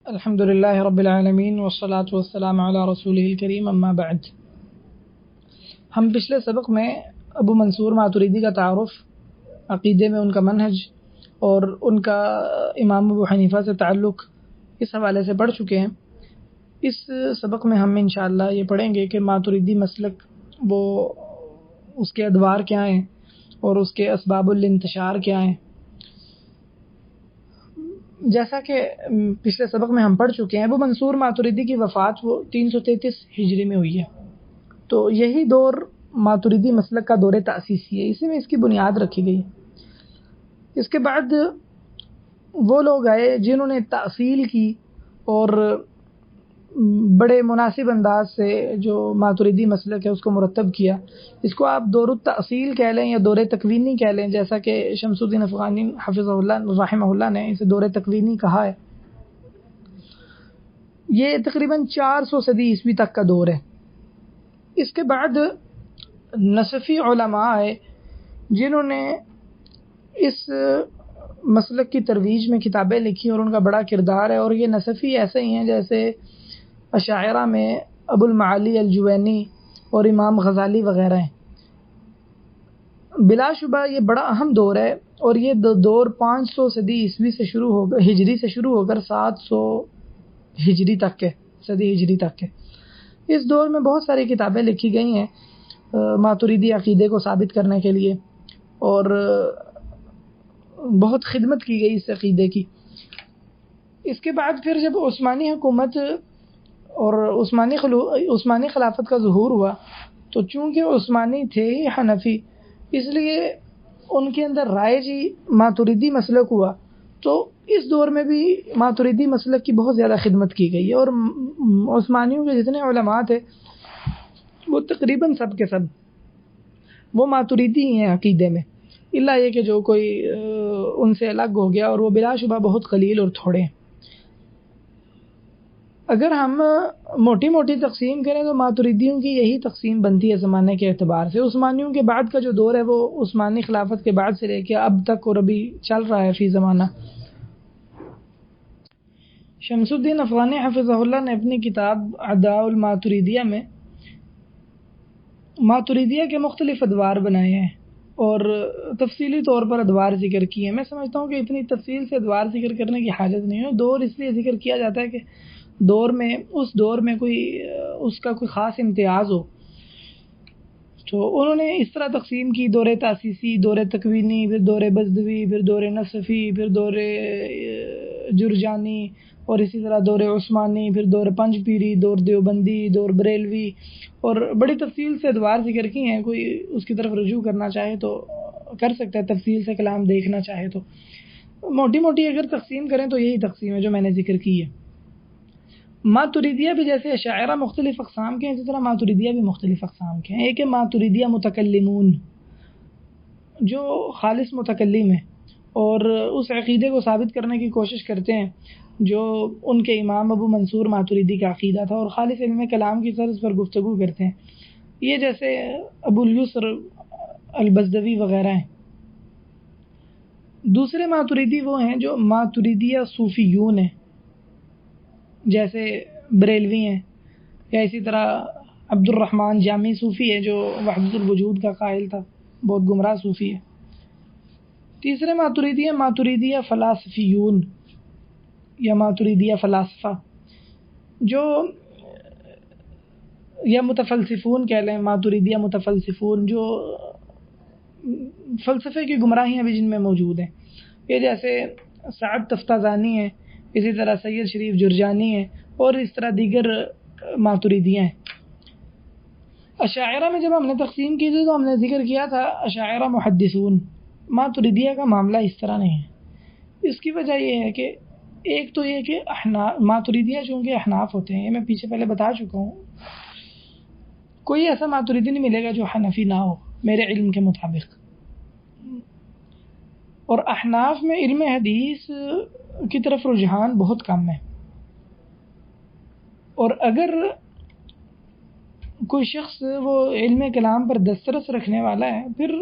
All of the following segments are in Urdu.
الحمد للہ رب العالمین والصلاة والسلام علی رسولہ الکریم اما بعد۔ ہم پچھلے سبق میں ابو منصور ماتریدی کا تعارف، عقیدے میں ان کا منہج اور ان کا امام ابو حنیفہ سے تعلق اس حوالے سے پڑھ چکے ہیں۔ اس سبق میں ہم انشاءاللہ یہ پڑھیں گے کہ ماتریدی مسلک وہ اس کے ادوار کیا ہیں اور اس کے اسباب الانتشار کیا ہیں۔ جیسا کہ پچھلے سبق میں ہم پڑھ چکے ہیں، ابو منصور ماتریدی کی وفات وہ 333 ہجری میں ہوئی ہے، تو یہی دور ماتریدی مسلک کا دور تأسیسی ہے، اسی میں اس کی بنیاد رکھی گئی ہے۔ اس کے بعد وہ لوگ آئے جنہوں نے تأصیل کی اور بڑے مناسب انداز سے جو ماتریدی مسلک ہے اس کو مرتب کیا۔ اس کو آپ دور التأصیل کہہ لیں یا دور تکوینی کہہ لیں، جیسا کہ شمس الدین افغانی حفظہ اللہ رحمہ اللہ نے اسے دور تکوینی کہا ہے۔ یہ تقریباً 400 صدی عیسوی تک کا دور ہے۔ اس کے بعد نصفی علماء آئے جنہوں نے اس مسلک کی ترویج میں کتابیں لکھی اور ان کا بڑا کردار ہے، اور یہ نصفی ایسے ہی ہیں جیسے اشاعرہ میں ابو المعالی الجوینی اور امام غزالی وغیرہ ہیں۔ بلا شبہ یہ بڑا اہم دور ہے، اور یہ دور 500 صدی عیسوی سے شروع ہو کر ہجری سے شروع ہو کر 700 ہجری تک کے صدی ہجری تک کے۔ اس دور میں بہت ساری کتابیں لکھی گئی ہیں ماتریدی عقیدے کو ثابت کرنے کے لیے، اور بہت خدمت کی گئی اس عقیدے کی۔ اس کے بعد پھر جب عثمانی حکومت اور عثمانی خلافت کا ظہور ہوا، تو چونکہ عثمانی تھے ہی حنفی، اس لیے ان کے اندر رائج ہی ماتریدی مسلک ہوا، تو اس دور میں بھی ماتریدی مسلک کی بہت زیادہ خدمت کی گئی ہے، اور عثمانیوں کے جتنے علماء تھے وہ تقریباً سب کے سب وہ ماتریدی ہی ہیں عقیدے میں، الا یہ کہ جو کوئی ان سے الگ ہو گیا، اور وہ بلا شبہ بہت قلیل اور تھوڑے ہیں۔ اگر ہم موٹی موٹی تقسیم کریں تو ماتریدیوں کی یہی تقسیم بنتی ہے زمانے کے اعتبار سے۔ عثمانیوں کے بعد کا جو دور ہے وہ عثمانی خلافت کے بعد سے لے کے اب تک اور ابھی چل رہا ہے فی زمانہ۔ شمس الدین افغانی حفظہ اللہ نے اپنی کتاب اعداء الماتریدیہ میں ماتریدیہ کے مختلف ادوار بنائے ہیں اور تفصیلی طور پر ادوار ذکر کیے ہیں۔ میں سمجھتا ہوں کہ اتنی تفصیل سے ادوار ذکر کرنے کی حاجت نہیں ہے۔ دور اس لیے ذکر کیا جاتا ہے کہ اس دور میں کوئی اس کا کوئی خاص امتیاز ہو، تو انہوں نے اس طرح تقسیم کی: دور تأسیسی، دور تکوینی، پھر دور بزدوی، پھر دور نصفی، پھر دور جرجانی، اور اسی طرح دور عثمانی، پھر دور پنج پیری، دور دیوبندی، دور بریلوی، اور بڑی تفصیل سے ادوار ذکر کی ہیں۔ کوئی اس کی طرف رجوع کرنا چاہے تو کر سکتا ہے، تفصیل سے کلام دیکھنا چاہے تو۔ موٹی موٹی اگر تقسیم کریں تو یہی تقسیم ہے جو میں نے ذکر کی ہے۔ ماتریدیہ بھی جیسے اشاعرہ مختلف اقسام کے ہیں، اسی طرح ماتریدیہ بھی مختلف اقسام کے ہیں۔ ایک ہے ماتریدیہ متکلمون، جو خالص متکلم ہیں اور اس عقیدے کو ثابت کرنے کی کوشش کرتے ہیں جو ان کے امام ابو منصور ماتریدی کا عقیدہ تھا، اور خالص علم کلام کی طرز پر گفتگو کرتے ہیں۔ یہ جیسے ابو الیسر البزدوی وغیرہ ہیں۔ دوسرے ماتریدی وہ ہیں جو ماتریدیہ صوفیون ہیں، جیسے بریلوی ہیں، یا اسی طرح عبد الرحمن جامی صوفی ہے جو وحدت الوجود کا قائل تھا، بہت گمراہ صوفی ہے۔ تیسرے ماتریدی ہیں ماتریدیہ فلاسفیون یا ماتریدیہ فلاسفہ، جو یا متفلسفون کہہ لیں، ماتریدیہ متفلسفون، جو فلسفے کی گمراہیاں بھی جن میں موجود ہیں۔ یہ جیسے سعد تفتازانی ہیں، اسی طرح سید شریف جرجانی ہیں، اور اس طرح دیگر ماتریدیاں ہیں۔ اشاعرہ میں جب ہم نے تقسیم کی تھی تو ہم نے ذکر کیا تھا اشاعرہ محدثون۔ ماتریدیہ کا معاملہ اس طرح نہیں ہے۔ اس کی وجہ یہ ہے کہ ایک تو یہ کہ ماتریدیہ چونکہ احناف ہوتے ہیں، یہ میں پیچھے پہلے بتا چکا ہوں، کوئی ایسا ماتریدی نہیں ملے گا جو حنفی نہ ہو میرے علم کے مطابق، اور احناف میں علم حدیث کی طرف رجحان بہت کم ہے، اور اگر کوئی شخص وہ علم کلام پر دسترس رکھنے والا ہے، پھر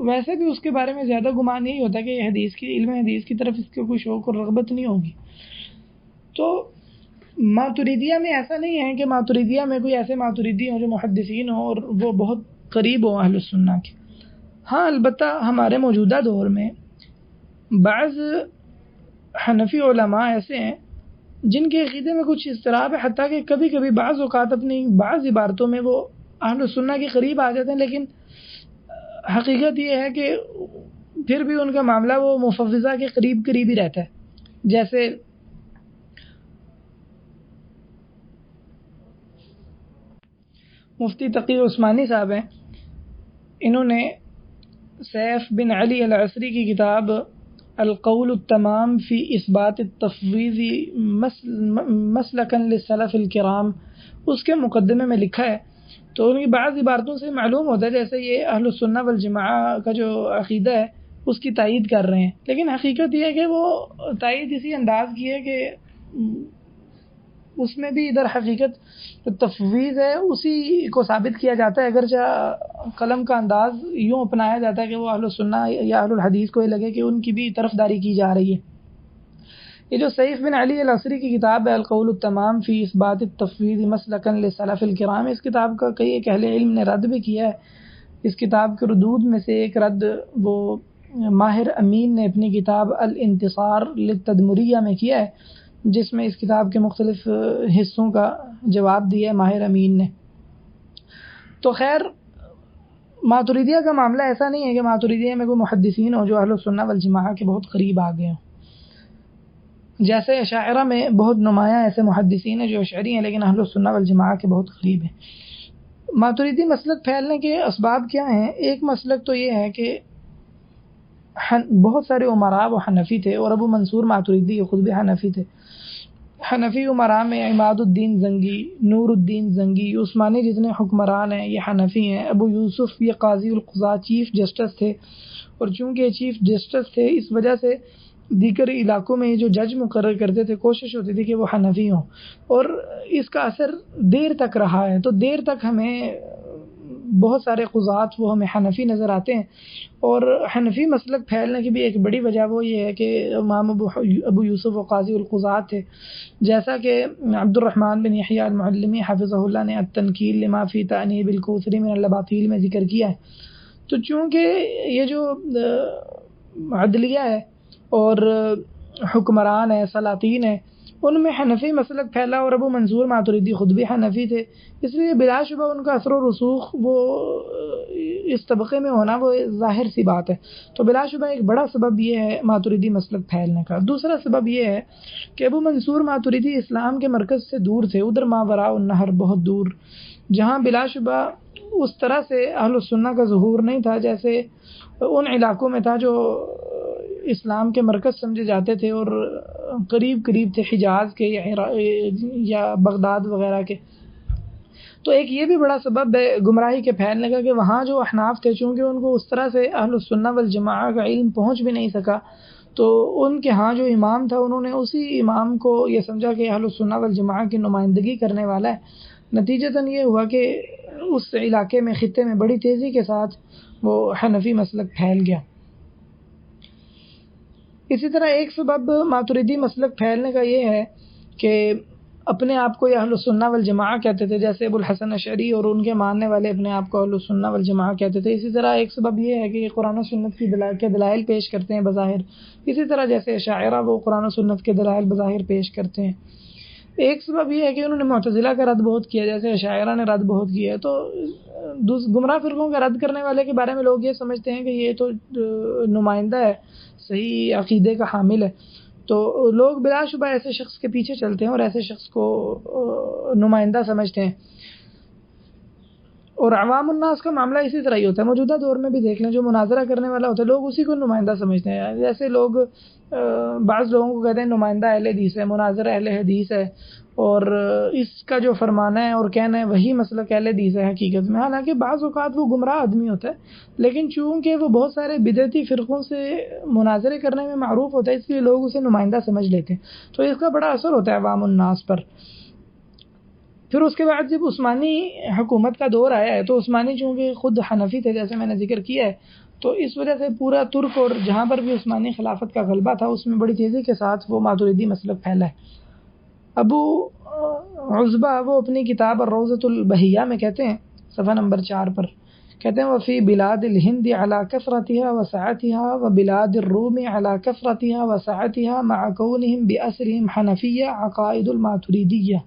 ویسے بھی اس کے بارے میں زیادہ گمان یہی ہوتا ہے کہ علم حدیث کی طرف اس کے کوئی شوق اور رغبت نہیں ہوگی۔ تو ماتریدیہ میں ایسا نہیں ہے کہ ماتریدیہ میں کوئی ایسے ماتریدی ہوں جو محدثین ہوں اور وہ بہت قریب ہوں اہل السنہ کے. ہاں البتہ ہمارے موجودہ دور میں بعض حنفی علماء ایسے ہیں جن کے عقیدے میں کچھ اضطراب ہے، حتیٰ کہ کبھی کبھی بعض اوقات اپنی بعض عبارتوں میں وہ اہل السنہ کے قریب آ جاتے ہیں، لیکن حقیقت یہ ہے کہ پھر بھی ان کا معاملہ وہ مفوضہ کے قریب قریب ہی رہتا ہے. جیسے مفتی تقی عثمانی صاحب ہیں، انہوں نے سیف بن علی العصری کی کتاب القول التمام فی اثبات التفویض مسلکا للسلف الکرام اس کے مقدمے میں لکھا ہے. تو ان کی بعض عبارتوں سے معلوم ہوتا ہے جیسے یہ اہل السنہ والجماعہ کا جو عقیدہ ہے اس کی تائید کر رہے ہیں، لیکن حقیقت یہ ہے کہ وہ تائید اسی انداز کی ہے کہ اس میں بھی ادھر حقیقت تفویض ہے اسی کو ثابت کیا جاتا ہے، اگرچہ قلم کا انداز یوں اپنایا جاتا ہے کہ وہ اہل السنہ یا اہل الحدیث کو یہ لگے کہ ان کی بھی طرفداری کی جا رہی ہے. یہ جو سیف بن علی العصری کی کتاب ہے القول التمام فی اثبات التفویض مسلکا للسلف الکرام، اس کتاب کا کئی ایک اہل علم نے رد بھی کیا ہے. اس کتاب کے ردود میں سے ایک رد وہ ماہر امین نے اپنی کتاب الانتصار للتدمریہ میں کیا ہے، جس میں اس کتاب کے مختلف حصوں کا جواب دیا ہے ماہر امین نے. تو خیر ماتریدیہ کا معاملہ ایسا نہیں ہے کہ ماتریدیہ میں کوئی محدثین ہو جو اہل السنہ والجماعہ کے بہت قریب آ گئے ہوں. جیسے اشاعرہ میں بہت نمایاں ایسے محدثین ہیں جو اشعری ہیں لیکن اہل السنہ والجماعہ کے بہت قریب ہیں. ماتریدی مسلک پھیلنے کے اسباب کیا ہیں؟ ایک مسلک تو یہ ہے کہ بہت سارے امراء وہ حنفی تھے، اور ابو منصور ماتریدی خود بھی حنفی تھے. حنفی امراء میں عماد الدین زنگی، نور الدین زنگی، عثمانی جتنے حکمران ہیں یہ حنفی ہیں. ابو یوسف یہ قاضی القضاۃ چیف جسٹس تھے، اور چونکہ یہ چیف جسٹس تھے اس وجہ سے دیگر علاقوں میں جو جج مقرر کرتے تھے کوشش ہوتی تھی کہ وہ حنفی ہوں، اور اس کا اثر دیر تک رہا ہے. تو دیر تک ہمیں بہت سارے قضات وہ ہمیں حنفی نظر آتے ہیں، اور حنفی مسلک پھیلنے کی بھی ایک بڑی وجہ وہ یہ ہے کہ امام ابو یوسف و قاضی القضات تھے. جیسا کہ عبد الرحمن بن یحییٰ المعلمی حفظہ اللہ نے التنکیل لما فی تأنیب الکوثری من الاباطیل میں ذکر کیا ہے. تو چونکہ یہ جو عدلیہ ہے اور حکمران ہیں، سلاطین ہیں، ان میں حنفی مسلک پھیلا، اور ابو منصور ماتریدی خود بھی حنفی تھے، اس لیے بلا شبہ ان کا اثر و رسوخ وہ اس طبقے میں ہونا وہ ظاہر سی بات ہے. تو بلا شبہ ایک بڑا سبب یہ ہے ماتریدی مسلک پھیلنے کا. دوسرا سبب یہ ہے کہ ابو منصور ماتریدی اسلام کے مرکز سے دور تھے، ادھر ماوراء النہر بہت دور، جہاں بلا شبہ اس طرح سے اہل السنہ کا ظہور نہیں تھا جیسے ان علاقوں میں تھا جو اسلام کے مرکز سمجھے جاتے تھے اور قریب قریب تھے حجاز کے یا بغداد وغیرہ کے. تو ایک یہ بھی بڑا سبب ہے گمراہی کے پھیلنے کا کہ وہاں جو احناف تھے چونکہ ان کو اس طرح سے اہل السنہ والجماعہ کا علم پہنچ بھی نہیں سکا، تو ان کے ہاں جو امام تھا انہوں نے اسی امام کو یہ سمجھا کہ اہل السنہ والجماعہ کی نمائندگی کرنے والا ہے. نتیجتاً یہ ہوا کہ اس علاقے میں خطے میں بڑی تیزی کے ساتھ وہ حنفی مسلک پھیل گیا. اسی طرح ایک سبب ماتریدی مسلک پھیلنے کا یہ ہے کہ اپنے آپ کو یہ اہل السنہ والجماعہ کہتے تھے، جیسے ابو الحسن اشعری اور ان کے ماننے والے اپنے آپ کو اہل السنہ والجماعہ کہتے تھے. اسی طرح ایک سبب یہ ہے کہ یہ قرآن و سنت کے دلائل پیش کرتے ہیں بظاہر، اسی طرح جیسے اشاعرہ وہ قرآن و سنت کے دلائل بظاہر پیش کرتے ہیں. ایک سبب یہ ہے کہ انہوں نے معتزلہ کا رد بہت کیا جیسے اشاعرہ نے رد بہت کیا ہے. تو گمراہ فرقوں کا رد کرنے والے کے بارے میں لوگ یہ سمجھتے ہیں کہ یہ تو نمائندہ ہے، صحیح عقیدے کا حامل ہے، تو لوگ بلا شبہ ایسے شخص کے پیچھے چلتے ہیں اور ایسے شخص کو نمائندہ سمجھتے ہیں. اور عوام الناس کا معاملہ اسی طرح ہی ہوتا ہے. موجودہ دور میں بھی دیکھ لیں جو مناظرہ کرنے والا ہوتا ہے لوگ اسی کو نمائندہ سمجھتے ہیں. جیسے لوگ بعض لوگوں کو کہتے ہیں نمائندہ اہل حدیث ہے، مناظرہ اہل حدیث ہے، اور اس کا جو فرمانا ہے اور کہنا ہے وہی مسلک اہل حدیث ہے حقیقت میں. حالانکہ بعض اوقات وہ گمراہ آدمی ہوتا ہے لیکن چونکہ وہ بہت سارے بدعتی فرقوں سے مناظرے کرنے میں معروف ہوتا ہے اس لیے لوگ اسے نمائندہ سمجھ لیتے ہیں. تو اس کا بڑا اثر ہوتا ہے عوام الناس پر. پھر اس کے بعد جب عثمانی حکومت کا دور آیا ہے تو عثمانی چونکہ خود حنفی تھے جیسے میں نے ذکر کیا ہے، تو اس وجہ سے پورا ترک اور جہاں پر بھی عثمانی خلافت کا غلبہ تھا اس میں بڑی تیزی کے ساتھ وہ ماتریدی مسلک پھیلا ہے. ابو عزبہ وہ اپنی کتاب الروضۃ البہیہ میں کہتے ہیں صفحہ نمبر 4 پر کہتے ہیں وفی بلاد الہند علی کثرتها وسعتها وبلاد الروم علی کثرتها وسعتها مع کونہم بأسرہم حنفیہ عقائد الماتریدیہ،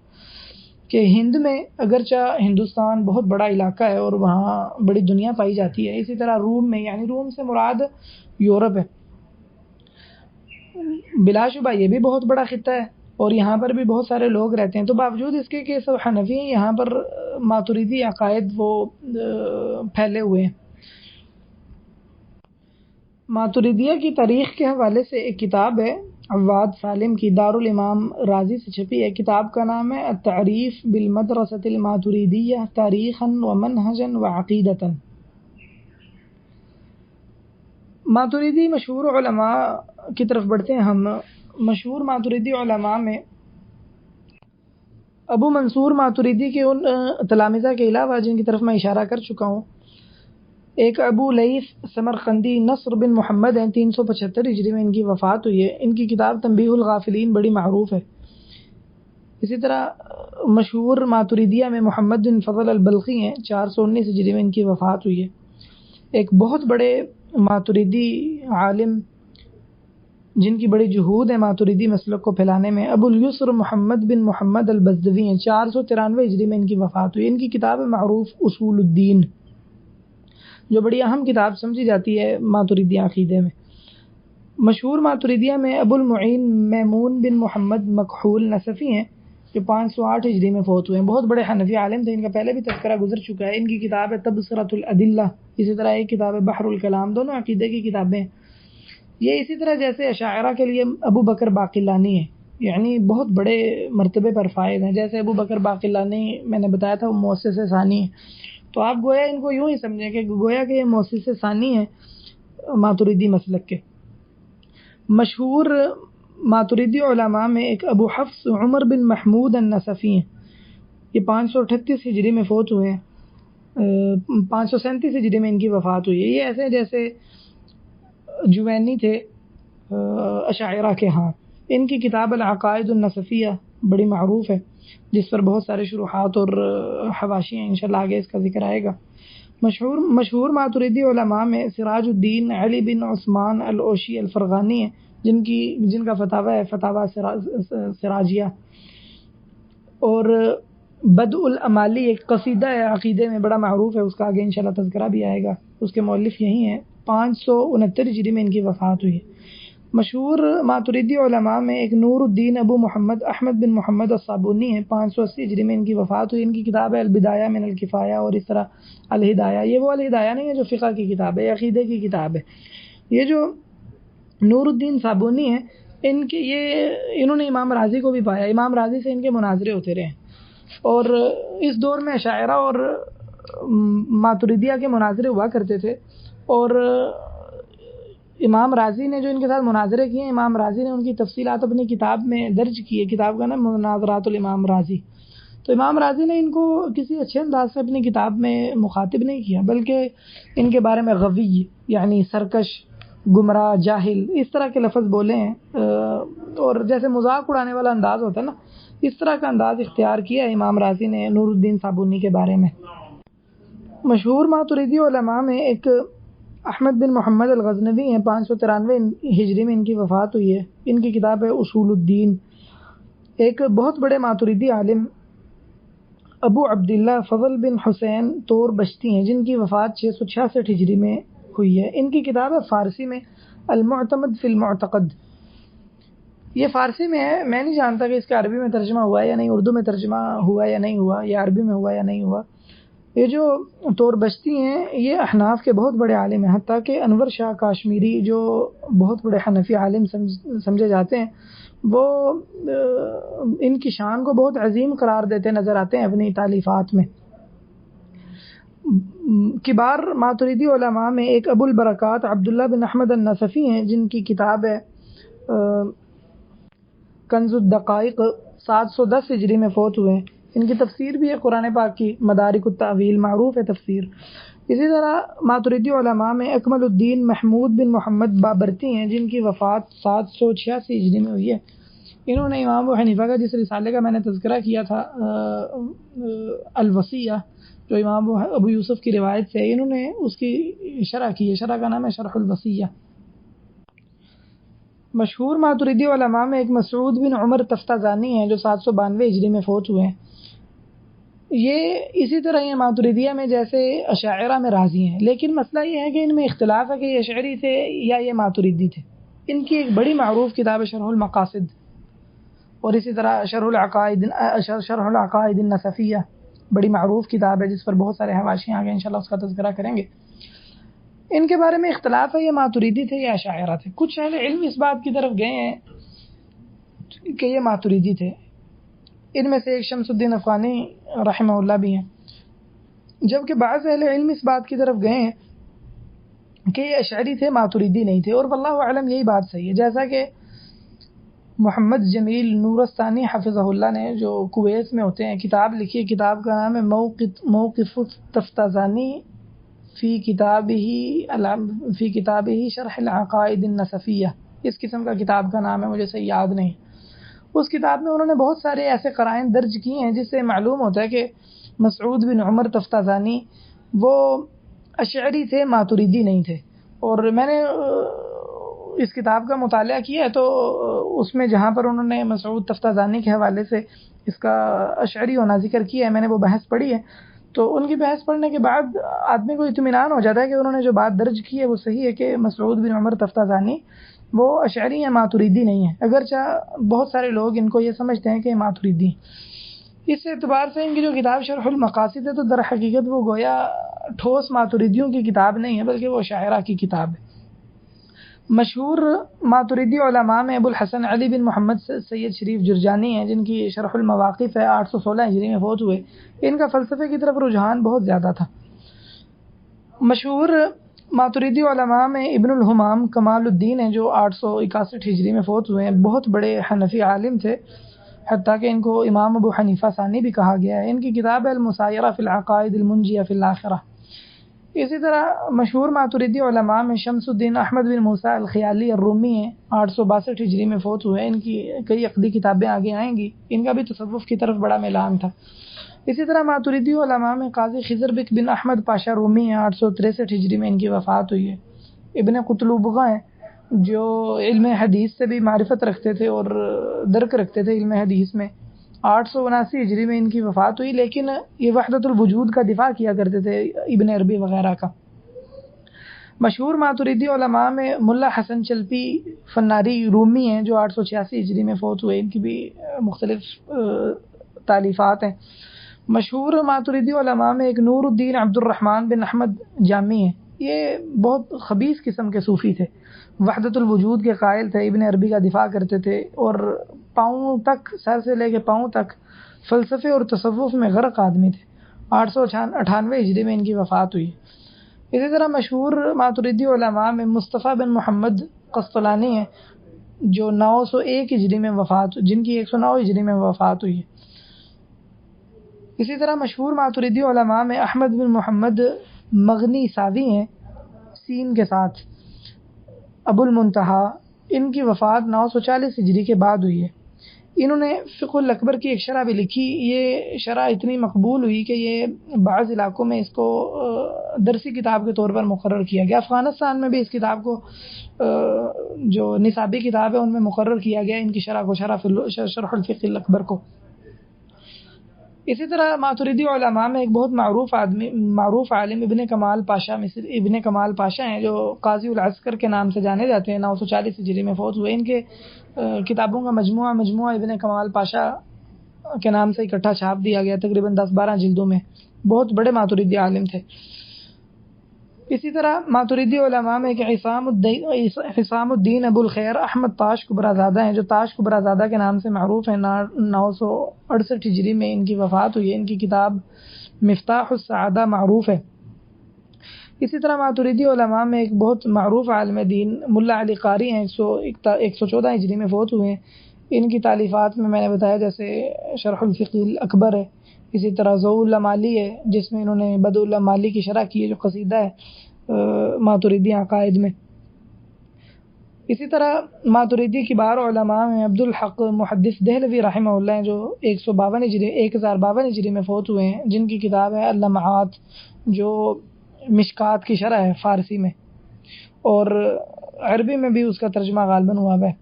کہ ہند میں اگرچہ ہندوستان بہت بڑا علاقہ ہے اور وہاں بڑی دنیا پائی جاتی ہے، اسی طرح روم میں، یعنی روم سے مراد یورپ ہے، بلا شبہ یہ بھی بہت بڑا خطہ ہے اور یہاں پر بھی بہت سارے لوگ رہتے ہیں، تو باوجود اس کے کہ سب حنفی ہیں، یہاں پر ماتریدی عقائد وہ پھیلے ہوئے ہیں۔ ماتریدیہ کی تاریخ کے حوالے سے ایک کتاب ہے عواد سالم کی، دارالامام رازی سے چھپی ہے، کتاب کا نام ہے التعریف بالمدرسۃ الماتریدیہ تاریخا ومنہجا وعقیدتا۔ ماتریدی مشہور علماء کی طرف بڑھتے ہیں ہم۔ مشہور ماتریدی علماء میں ابو منصور ماتریدی کے ان تلامذہ کے علاوہ جن کی طرف میں اشارہ کر چکا ہوں، ایک ابو لیث سمرقندی نصر بن محمد ہیں، 375 ہجری میں ان کی وفات ہوئی ہے، ان کی کتاب تنبیہ الغافلین بڑی معروف ہے۔ اسی طرح مشہور ماتریدیہ میں محمد بن فضل البلخی ہیں، 419 ہجری میں ان کی وفات ہوئی ہے۔ ایک بہت بڑے ماتریدی عالم جن کی بڑی جہود ہے ماتریدی مسلک کو پھیلانے میں، ابو الیسر محمد بن محمد البزدوی ہیں، 493 ہجری میں ان کی وفات ہوئی۔ ان کی کتاب معروف اصول الدین، جو بڑی اہم کتاب سمجھی جاتی ہے ماتریدی عقیدے میں۔ مشہور ماتریدیہ میں ابو المعین میمون بن محمد مکحول نصفی ہیں، جو 508 ہجری میں فوت ہوئے ہیں، بہت بڑے حنفی عالم تھے، ان کا پہلے بھی تذکرہ گزر چکا ہے۔ ان کی کتاب ہے تبصرۃ الادلہ، اسی طرح ایک کتاب ہے بحر الکلام، دونوں عقیدے کی کتابیں۔ یہ اسی طرح جیسے اشاعرہ کے لیے ابو بکر باقلانی ہے، یعنی بہت بڑے مرتبے پر فائز ہیں، جیسے ابو بکر باقلانی میں نے بتایا تھا وہ مؤسس ثانی ہے، تو آپ گویا ان کو یوں ہی سمجھیں کہ گویا کہ یہ مؤسس ثانی ہیں ماتریدی مسلک کے۔ مشہور ماتریدی علماء میں ایک ابو حفص عمر بن محمود النصفی ہیں، یہ 538 ہجری میں فوت ہوئے ہیں، 537 ہجری میں ان کی وفات ہوئی ہے۔ یہ ایسے جیسے جوینی تھے اشاعرہ کے ہاں۔ ان کی کتاب العقائد النصفیہ بڑی معروف ہے، جس پر بہت سارے شروحات اور حواشی ہیں، انشاءاللہ آگے اس کا ذکر آئے گا۔ مشہور ماتریدی علماء میں سراج الدین علی بن عثمان العوشی الفرغانی ہیں، جن کا فتاوی ہے فتاوی سراجیہ، اور بدء الامالی ایک قصیدہ ہے عقیدے میں بڑا معروف ہے، اس کا آگے انشاءاللہ تذکرہ بھی آئے گا، اس کے مؤلف یہی ہیں، 569 ہجری میں ان کی وفات ہوئی ہے۔ مشہور ماتریدی علماء میں ایک نور الدین ابو محمد احمد بن محمد الصابونی ہیں، 580 ہجری میں ان کی وفات ہوئی۔ ان کی کتاب ہے البدایہ من الکفایہ، اور اس طرح الہدایہ، یہ وہ الہدایہ نہیں ہے جو فقہ کی کتاب ہے، عقیدے کی کتاب ہے۔ یہ جو نور الدین صابونی ہیں، انہوں نے امام رازی کو بھی پایا، امام رازی سے ان کے مناظرے ہوتے رہے، اور اس دور میں اشاعرہ اور ماتریدیہ کے مناظرے ہوا کرتے تھے، اور امام رازی نے جو ان کے ساتھ مناظرے کیے، امام رازی نے ان کی تفصیلات اپنی کتاب میں درج کی ہے، کتاب کا نام مناظرات الامام رازی۔ تو امام رازی نے ان کو کسی اچھے انداز سے اپنی کتاب میں مخاطب نہیں کیا، بلکہ ان کے بارے میں غوی، یعنی سرکش، گمراہ، جاہل، اس طرح کے لفظ بولے ہیں، اور جیسے مذاق اڑانے والا انداز ہوتا ہے نا، اس طرح کا انداز اختیار کیا ہے امام رازی نے نور الدین صابونی کے بارے میں۔ مشہور ماتریدی علماء میں ایک احمد بن محمد الغزنوی ہیں، 593 ہجری میں ان کی وفات ہوئی ہے۔ ان کی کتاب ہے اصول الدین۔ ایک بہت بڑے ماتریدی عالم ابو عبداللہ فضل بن حسین طور بشتی ہیں، جن کی وفات 666 ہجری میں ہوئی ہے۔ ان کی کتاب ہے فارسی میں المعتمد فی المعتقد، یہ فارسی میں ہے، میں نہیں جانتا کہ اس کا عربی میں ترجمہ ہوا ہے یا نہیں، اردو میں ترجمہ ہوا یا نہیں ہوا، یا عربی میں ہوا یا نہیں ہوا۔ یہ جو طور بشتی ہیں یہ احناف کے بہت بڑے عالم ہیں، حتیٰ کہ انور شاہ کاشمیری جو بہت بڑے حنفی عالم سمجھے جاتے ہیں، وہ ان کی شان کو بہت عظیم قرار دیتے نظر آتے ہیں اپنی تالیفات میں۔ کبار ماتریدی علماء میں ایک ابو البرکات عبداللہ بن احمد النصفی ہیں، جن کی کتاب ہے کنز الدقائق، 710 ہجری میں فوت ہوئے ہیں۔ ان کی تفسیر بھی ہے قرآن پاک کی، مدارک التأویل، معروف ہے تفسیر۔ اسی طرح ماتریدی علماء میں اکمل الدین محمود بن محمد بابرتی ہیں، جن کی وفات 786 ہجری میں ہوئی ہے۔ انہوں نے امام ابو حنیفہ کا جس رسالے کا میں نے تذکرہ کیا تھا الوصیہ، جو امام ابو یوسف کی روایت سے، انہوں نے اس کی شرح کی ہے، شرح کا نام ہے شرح الوصیہ۔ مشہور ماتریدی علماء میں ایک مسعود بن عمر تفتازانی ہیں جو 792 ہجری میں فوت ہوئے ہیں۔ یہ اسی طرح یہ ماتریدیہ میں جیسے اشاعرہ میں راضی ہیں، لیکن مسئلہ یہ ہے کہ ان میں اختلاف ہے کہ یہ اشعری تھے یا یہ ماتریدی تھے۔ ان کی ایک بڑی معروف کتاب ہے شرح المقاصد، اور اسی طرح شرح العقائد النصفیہ، بڑی معروف کتاب ہے جس پر بہت سارے حواشی آگے انشاءاللہ اس کا تذکرہ کریں گے۔ ان کے بارے میں اختلاف ہے یہ ماتریدی تھے یا اشاعرہ تھے۔ کچھ اہل علم اس بات کی طرف گئے ہیں کہ یہ ماتریدی تھے، ان میں سے ایک شمس الدین افغانی رحمہ اللہ بھی ہیں، جبکہ بعض اہل علم اس بات کی طرف گئے ہیں کہ یہ اشعری تھے، ماتریدی نہیں تھے، اور واللہ اعلم یہی بات صحیح ہے۔ جیسا کہ محمد جمیل نورستانی حفظہ اللہ نے، جو کویت میں ہوتے ہیں، کتاب لکھی ہے، کتاب کا نام ہے موقف تفتازانی فی کتابہ شرح العقائد النصفیہ، اس قسم کا کتاب کا نام ہے، مجھے صحیح یاد نہیں۔ اس کتاب میں انہوں نے بہت سارے ایسے قرائن درج کی ہیں جس سے معلوم ہوتا ہے کہ مسعود بن عمر تفتازانی وہ اشعری تھے، ماتریدی نہیں تھے۔ اور میں نے اس کتاب کا مطالعہ کیا ہے تو اس میں جہاں پر انہوں نے مسعود تفتازانی کے حوالے سے اس کا اشعری ہونا ذکر کیا ہے، میں نے وہ بحث پڑھی ہے، تو ان کی بحث پڑھنے کے بعد آدمی کو اطمینان ہو جاتا ہے کہ انہوں نے جو بات درج کی ہے وہ صحیح ہے کہ مسعود بن عمر تفتازانی وہ اشعری ہیں، ماتریدی نہیں ہیں، اگرچہ بہت سارے لوگ ان کو یہ سمجھتے ہیں کہ ماتریدی ہیں۔ اس اعتبار سے ان کی جو کتاب شرح المقاصد ہے تو در حقیقت وہ گویا ٹھوس ماتریدیوں کی کتاب نہیں ہے، بلکہ وہ شاعرہ کی کتاب ہے۔ مشہور ماتریدی علماء میں ابو الحسن علی بن محمد سید شریف جرجانی ہیں، جن کی شرح المواقف ہے، 816 ہجری میں فوت ہوئے۔ ان کا فلسفے کی طرف رجحان بہت زیادہ تھا۔ مشہور ماتریدی علماء میں ابن الحمام کمال الدین ہیں، جو 861 ہجری میں فوت ہوئے ہیں، بہت بڑے حنفی عالم تھے، حتیٰ کہ ان کو امام ابو حنیفہ ثانی بھی کہا گیا ہے۔ ان کی کتاب ہے المسایرہ فی العقائد المنجیہ فی الآخرہ۔ اسی طرح مشہور ماتریدی علماء میں شمس الدین احمد بن موسیٰ الخیالی الرومی ہیں، 862 ہجری میں فوت ہوئے ہیں۔ ان کی کئی عقدی کتابیں آگے آئیں گی، ان کا بھی تصوف کی طرف بڑا میلان تھا۔ اسی طرح ماتریدی علماء میں قاضی خضر بک بن احمد پاشا رومی ہیں، 863 ہجری میں ان کی وفات ہوئی ہے۔ ابن قطلوبغہ ہیں، جو علم حدیث سے بھی معرفت رکھتے تھے اور درک رکھتے تھے علم حدیث میں، 879 ہجری میں ان کی وفات ہوئی، لیکن یہ وحدت الوجود کا دفاع کیا کرتے تھے، ابن عربی وغیرہ کا۔ مشہور ماتریدی علماء میں ملا حسن چلپی فناری رومی ہیں، جو 886 ہجری میں فوت ہوئے۔ ان کی بھی مختلف تالیفات ہیں۔ مشہور ماتریدی علماء میں ایک نور الدین عبد الرحمن بن احمد جامی ہیں، یہ بہت خبیث قسم کے صوفی تھے، وحدت الوجود کے قائل تھے، ابن عربی کا دفاع کرتے تھے، اور پاؤں تک، سر سے لے کے پاؤں تک فلسفے اور تصوف میں غرق آدمی تھے۔ 898 ہجری میں ان کی وفات ہوئی۔ اسی طرح مشہور ماتریدی علماء میں مصطفیٰ بن محمد قسطلانی ہیں، جو 901 ہجری میں جن کی 109 ہجری میں وفات ہوئی ہے۔ اسی طرح مشہور ماتریدی علماء میں احمد بن محمد مغنی ساوی ہیں، سین کے ساتھ، ابو المنتہا، ان کی وفات 940 ہجری کے بعد ہوئی ہے۔ انہوں نے فقہ الاکبر کی ایک شرح بھی لکھی، یہ شرح اتنی مقبول ہوئی کہ یہ بعض علاقوں میں اس کو درسی کتاب کے طور پر مقرر کیا گیا۔ افغانستان میں بھی اس کتاب کو جو نصابی کتاب ہے ان میں مقرر کیا گیا، ان کی شرح کو، شرح الفقہ الاکبر کو۔ اسی طرح ماتریدی علماء میں ایک بہت معروف عالم ابن کمال پاشا ہیں، جو قاضی العسکر کے نام سے جانے جاتے ہیں، 940 ہجری میں فوت ہوئے۔ ان کے کتابوں کا مجموعہ ابن کمال پاشا کے نام سے اکٹھا چھاپ دیا گیا، تقریباً 10-12 جلدوں میں، بہت بڑے ماتریدی عالم تھے۔ اسی طرح ماتریدی علماء میں ایک حسام الدین ابو الخیر احمد تاش کبرازادہ ہیں، جو تاش کبرازادہ کے نام سے معروف ہیں، 968 ہجری میں ان کی وفات ہوئی ہے۔ ان کی کتاب مفتاح السعادہ معروف ہے۔ اسی طرح ماتریدی علماء میں ایک بہت معروف عالم دین ملا علی قاری ہیں، 114 ہجری میں فوت ہوئے ہیں۔ ان کی تالیفات میں نے بتایا جیسے شرح الفقہ الاکبر ہے، اسی طرح ضوء المالی ہے، جس میں انہوں نے بدء المالی کی شرح کی ہے، جو قصیدہ ہے ماتریدی عقائد میں۔ اسی طرح ماتریدی کبار علماء میں عبدالحق محدث دہلوی رحمہ اللہ ہیں، جو 1052 ہجری میں فوت ہوئے ہیں، جن کی کتاب ہے اللمعات، جو مشکات کی شرح ہے فارسی میں، اور عربی میں بھی اس کا ترجمہ غالباً ہوا ہے۔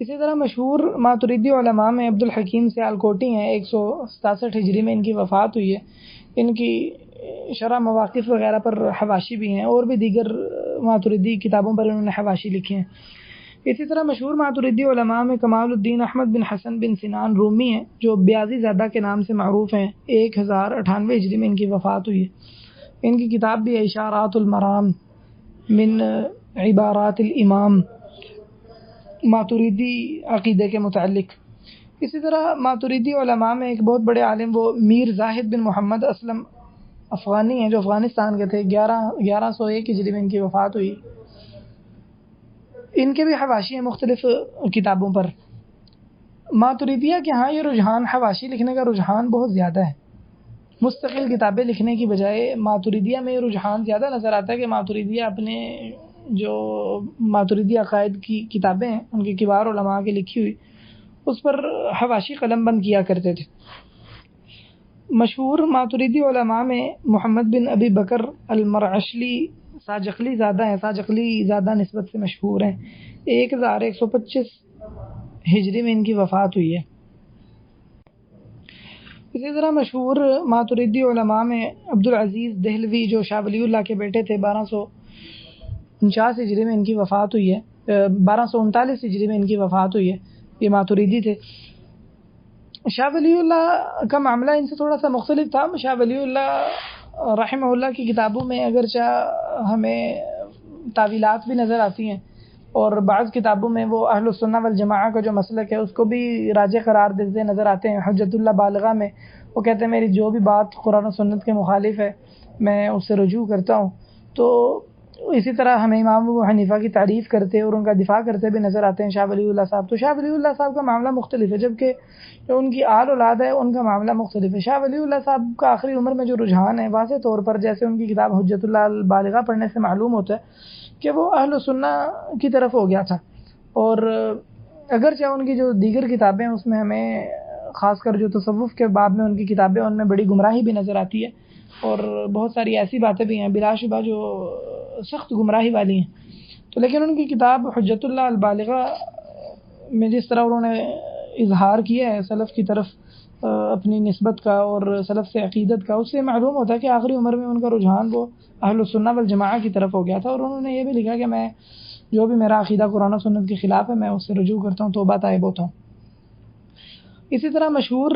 اسی طرح مشہور ماتریدی علماء میں عبدالحکیم سیالکوٹی ہیں، 167 ہجری میں ان کی وفات ہوئی ہے۔ ان کی شرح مواقف وغیرہ پر حواشی بھی ہیں، اور بھی دیگر ماتریدی کتابوں پر انہوں نے حواشی لکھے ہیں۔ اسی طرح مشہور ماتریدی علماء میں کمال الدین احمد بن حسن بن سنان رومی ہیں، جو بیاضی زادہ کے نام سے معروف ہیں، 1098 ہجری میں ان کی وفات ہوئی ہے۔ ان کی کتاب بھی ہے اشارات المرام من عبارات الامام، ماتریدی عقیدے کے متعلق۔ اسی طرح ماتریدی علماء میں ایک بہت بڑے عالم وہ میر زاہد بن محمد اسلم افغانی ہیں، جو افغانستان کے تھے، 1101 ہجری میں ان کی وفات ہوئی۔ ان کے بھی حواشی ہیں مختلف کتابوں پر۔ ماتریدیہ کے ہاں یہ رجحان، حواشی لکھنے کا رجحان بہت زیادہ ہے، مستقل کتابیں لکھنے کی بجائے ماتریدیہ میں یہ رجحان زیادہ نظر آتا ہے کہ ماتریدیہ اپنے جو ماتریدی عقائد کی کتابیں ہیں ان کے کبار علماء کی لکھی ہوئی، اس پر حواشی قلم بند کیا کرتے تھے۔ مشہور ماتریدی علماء میں محمد بن ابی بکر المرعشلی ساجقلی زادہ ہیں، ساجقلی زادہ نسبت سے مشہور ہیں، 1125 ہجری میں ان کی وفات ہوئی ہے۔ اسی طرح مشہور ماتریدی علماء میں عبدالعزیز دہلوی، جو شاہ ولی اللہ کے بیٹے تھے، 1249 ہجری میں ان کی وفات ہوئی ہے، 1239 ہجری میں ان کی وفات ہوئی ہے، یہ ماتریدی تھے۔ شاہ ولی اللہ کا معاملہ ان سے تھوڑا سا مختلف تھا۔ شاہ ولی اللہ رحمہ اللہ کی کتابوں میں اگرچہ ہمیں تعویلات بھی نظر آتی ہیں، اور بعض کتابوں میں وہ اہل السنہ والجماعہ کا جو مسلک ہے اس کو بھی راجح قرار دیتے نظر آتے ہیں۔ حجت اللہ بالغہ میں وہ کہتے ہیں میری جو بھی بات قرآن و سنت کے مخالف ہے میں اس سے رجوع کرتا ہوں۔ تو اسی طرح ہمیں امام ابو حنیفہ کی تعریف کرتے اور ان کا دفاع کرتے بھی نظر آتے ہیں شاہ ولی اللہ صاحب۔ تو شاہ ولی اللہ صاحب کا معاملہ مختلف ہے، جبکہ جو ان کی آل اولاد ہے ان کا معاملہ مختلف ہے۔ شاہ ولی اللہ صاحب کا آخری عمر میں جو رجحان ہے، واضح طور پر جیسے ان کی کتاب حجت اللہ البالغہ پڑھنے سے معلوم ہوتا ہے کہ وہ اہل سنہ کی طرف ہو گیا تھا، اور اگرچہ ان کی جو دیگر کتابیں اس میں ہمیں خاص کر جو تصوف کے باب میں ان کی کتابیں ان میں بڑی گمراہی بھی نظر آتی ہے، اور بہت ساری ایسی باتیں بھی ہیں بلا شبہ جو سخت گمراہی والی ہیں۔ تو لیکن ان کی کتاب حجت اللہ البالغہ میں جس طرح انہوں نے اظہار کیا ہے سلف کی طرف اپنی نسبت کا اور سلف سے عقیدت کا، اس سے معلوم ہوتا ہے کہ آخری عمر میں ان کا رجحان وہ اہل السنہ والجماعہ کی طرف ہو گیا تھا، اور انہوں نے یہ بھی لکھا کہ میں جو بھی میرا عقیدہ قرآن و سنت کے خلاف ہے میں اس سے رجوع کرتا ہوں، توبہ طائب ہوتا ہوں۔ اسی طرح مشہور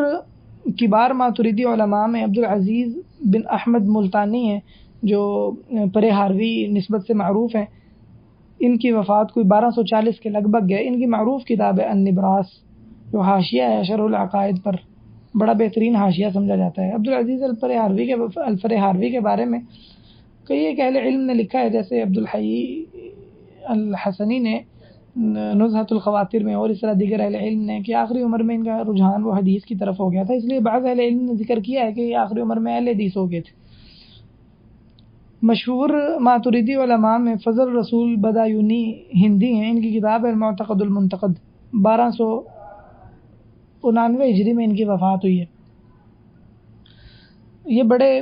کبار ماتریدی علماء میں عبدالعزیز بن احمد ملتانی ہیں، جو پرے ہاروی نسبت سے معروف ہیں۔ ان کی وفات کوئی 1240 کے لگ بھگ ہے۔ ان کی معروف کتاب ہے النبراس، جو حاشیہ ہے شرح العقائد پر، بڑا بہترین حاشیہ سمجھا جاتا ہے۔ عبدالعزیز الپرے ہاروی کے بارے میں کئی ایک اہل علم نے لکھا ہے، جیسے عبدالحی الحسنی نے نزہۃ الخواطر میں، اور اس طرح دیگر اہل علم نے، کہ آخری عمر میں ان کا رجحان وہ حدیث کی طرف ہو گیا تھا، اس لیے بعض اہل علم نے ذکر کیا ہے کہ یہ آخری عمر میں اہل حدیث ہو گئے تھے۔ مشہور ماتریدی علماء میں فضل رسول بدایونی ہندی ہیں، ان کی کتاب ہے المعتقد المنتقد، 1299 ہجری میں ان کی وفات ہوئی ہے۔ یہ بڑے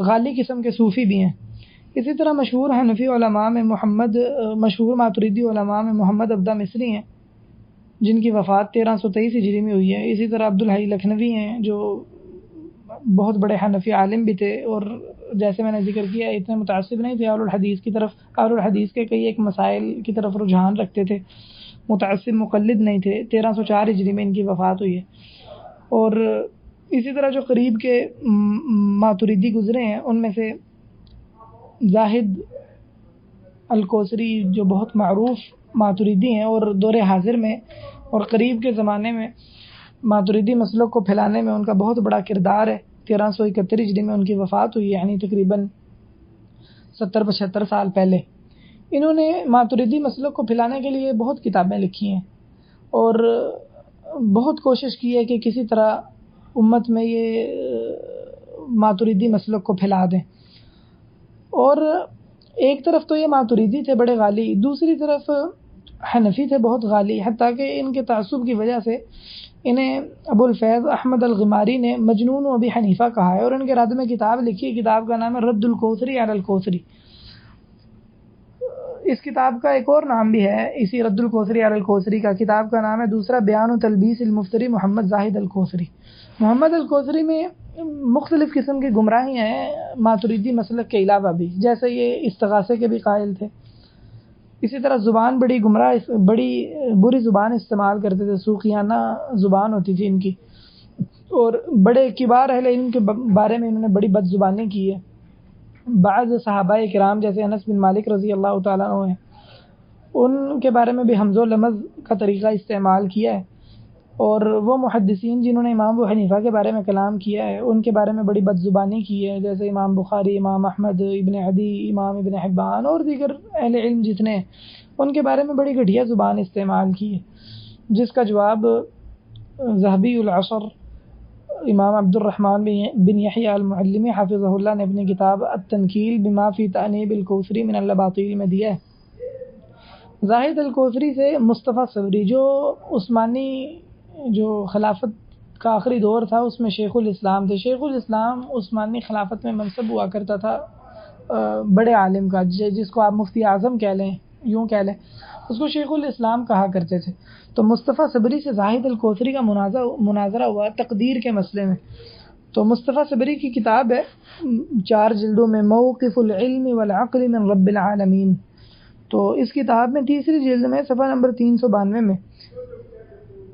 غالی قسم کے صوفی بھی ہیں۔ اسی طرح مشہور حنفی علماء میں مشہور ماتریدی علماء میں محمد عبدہ مصری ہیں، جن کی وفات 1323 ہجری میں ہوئی ہے۔ اسی طرح عبدالحی لکھنوی ہیں، جو بہت بڑے حنفی عالم بھی تھے، اور جیسے میں نے ذکر کیا اتنے متعصب نہیں تھے اہل الحدیث کے کئی ایک مسائل کی طرف رجحان رکھتے تھے، متعصب مقلد نہیں تھے۔ 1304 ہجری میں ان کی وفات ہوئی ہے۔ اور اسی طرح جو قریب کے ماتریدی گزرے ہیں ان میں سے زاہد الکوثری، جو بہت معروف ماتریدی ہیں، اور دور حاضر میں اور قریب کے زمانے میں ماتریدی مسلک کو پھیلانے میں ان کا بہت بڑا کردار ہے۔ 1371 ہجری میں ان کی وفات ہوئی، یعنی تقریباً 70-75 سال پہلے۔ انہوں نے ماتریدی مسلک کو پھیلانے کے لیے بہت کتابیں لکھی ہیں، اور بہت کوشش کی ہے کہ کسی طرح امت میں یہ ماتریدی مسلک کو پھیلا دیں۔ اور ایک طرف تو یہ ماتریدی تھے بڑے غالی، دوسری طرف حنفی تھے بہت غالی، حتیٰ کہ ان کے تعصب کی وجہ سے انہیں ابو الفیض احمد الغماری نے مجنون و ابی حنیفہ کہا ہے، اور ان کے رد میں کتاب لکھی ہے، کتاب کا نام ہے رد الکوثری علی الکوثری۔ اس کتاب کا ایک اور نام بھی ہے اسی رد الکوثری علی الکوثری کا، کتاب کا نام ہے دوسرا بیان و تلبیس المفتری محمد زاہد الکوثری۔ محمد الکوثری میں مختلف قسم کی گمراہیاں ہیں ماتریدی مسلک کے علاوہ بھی، جیسے یہ استغاثے کے بھی قائل تھے، اسی طرح زبان بڑی بڑی بری زبان استعمال کرتے تھے، صوفیانہ زبان ہوتی تھی ان کی، اور بڑے کبار اہل علم کے بارے میں انہوں نے بڑی بد زبانی کی ہے۔ بعض صحابہ کرام جیسے انس بن مالک رضی اللہ تعالیٰ عنہ ہیں، ان کے بارے میں بھی حمز و لمز کا طریقہ استعمال کیا ہے، اور وہ محدثین جنہوں نے امام ابو حنیفہ کے بارے میں کلام کیا ہے ان کے بارے میں بڑی بد زبانی کی ہے، جیسے امام بخاری، امام احمد، ابن عدی، امام ابن حبان اور دیگر اہل علم جتنے ہیں ان کے بارے میں بڑی گھٹیا زبان استعمال کی ہے، جس کا جواب ذہبی العصر امام عبد الرحمن بن یحییٰ المعلمی حافظہ اللہ نے اپنی کتاب التنکیل بما فی تأنیب الکوثری من الاباطیل میں دیا ہے۔ زاہد الکوثری سے مصطفیٰ صبری جو عثمانی جو خلافت کا آخری دور تھا اس میں شیخ الاسلام تھے، شیخ الاسلام عثمانی خلافت میں منصب ہوا کرتا تھا بڑے عالم کا، جس کو آپ مفتی اعظم کہہ لیں، یوں کہہ لیں، اس کو شیخ الاسلام کہا کرتے تھے۔ تو مصطفیٰ صبری سے زاہد الکوثری کا مناظرہ ہوا تقدیر کے مسئلے میں۔ تو مصطفیٰ صبری کی کتاب ہے 4 جلدوں میں، موقف العلم والعقل من رب العالمین۔ تو اس کتاب میں تیسری جلد میں صفحہ نمبر 392 میں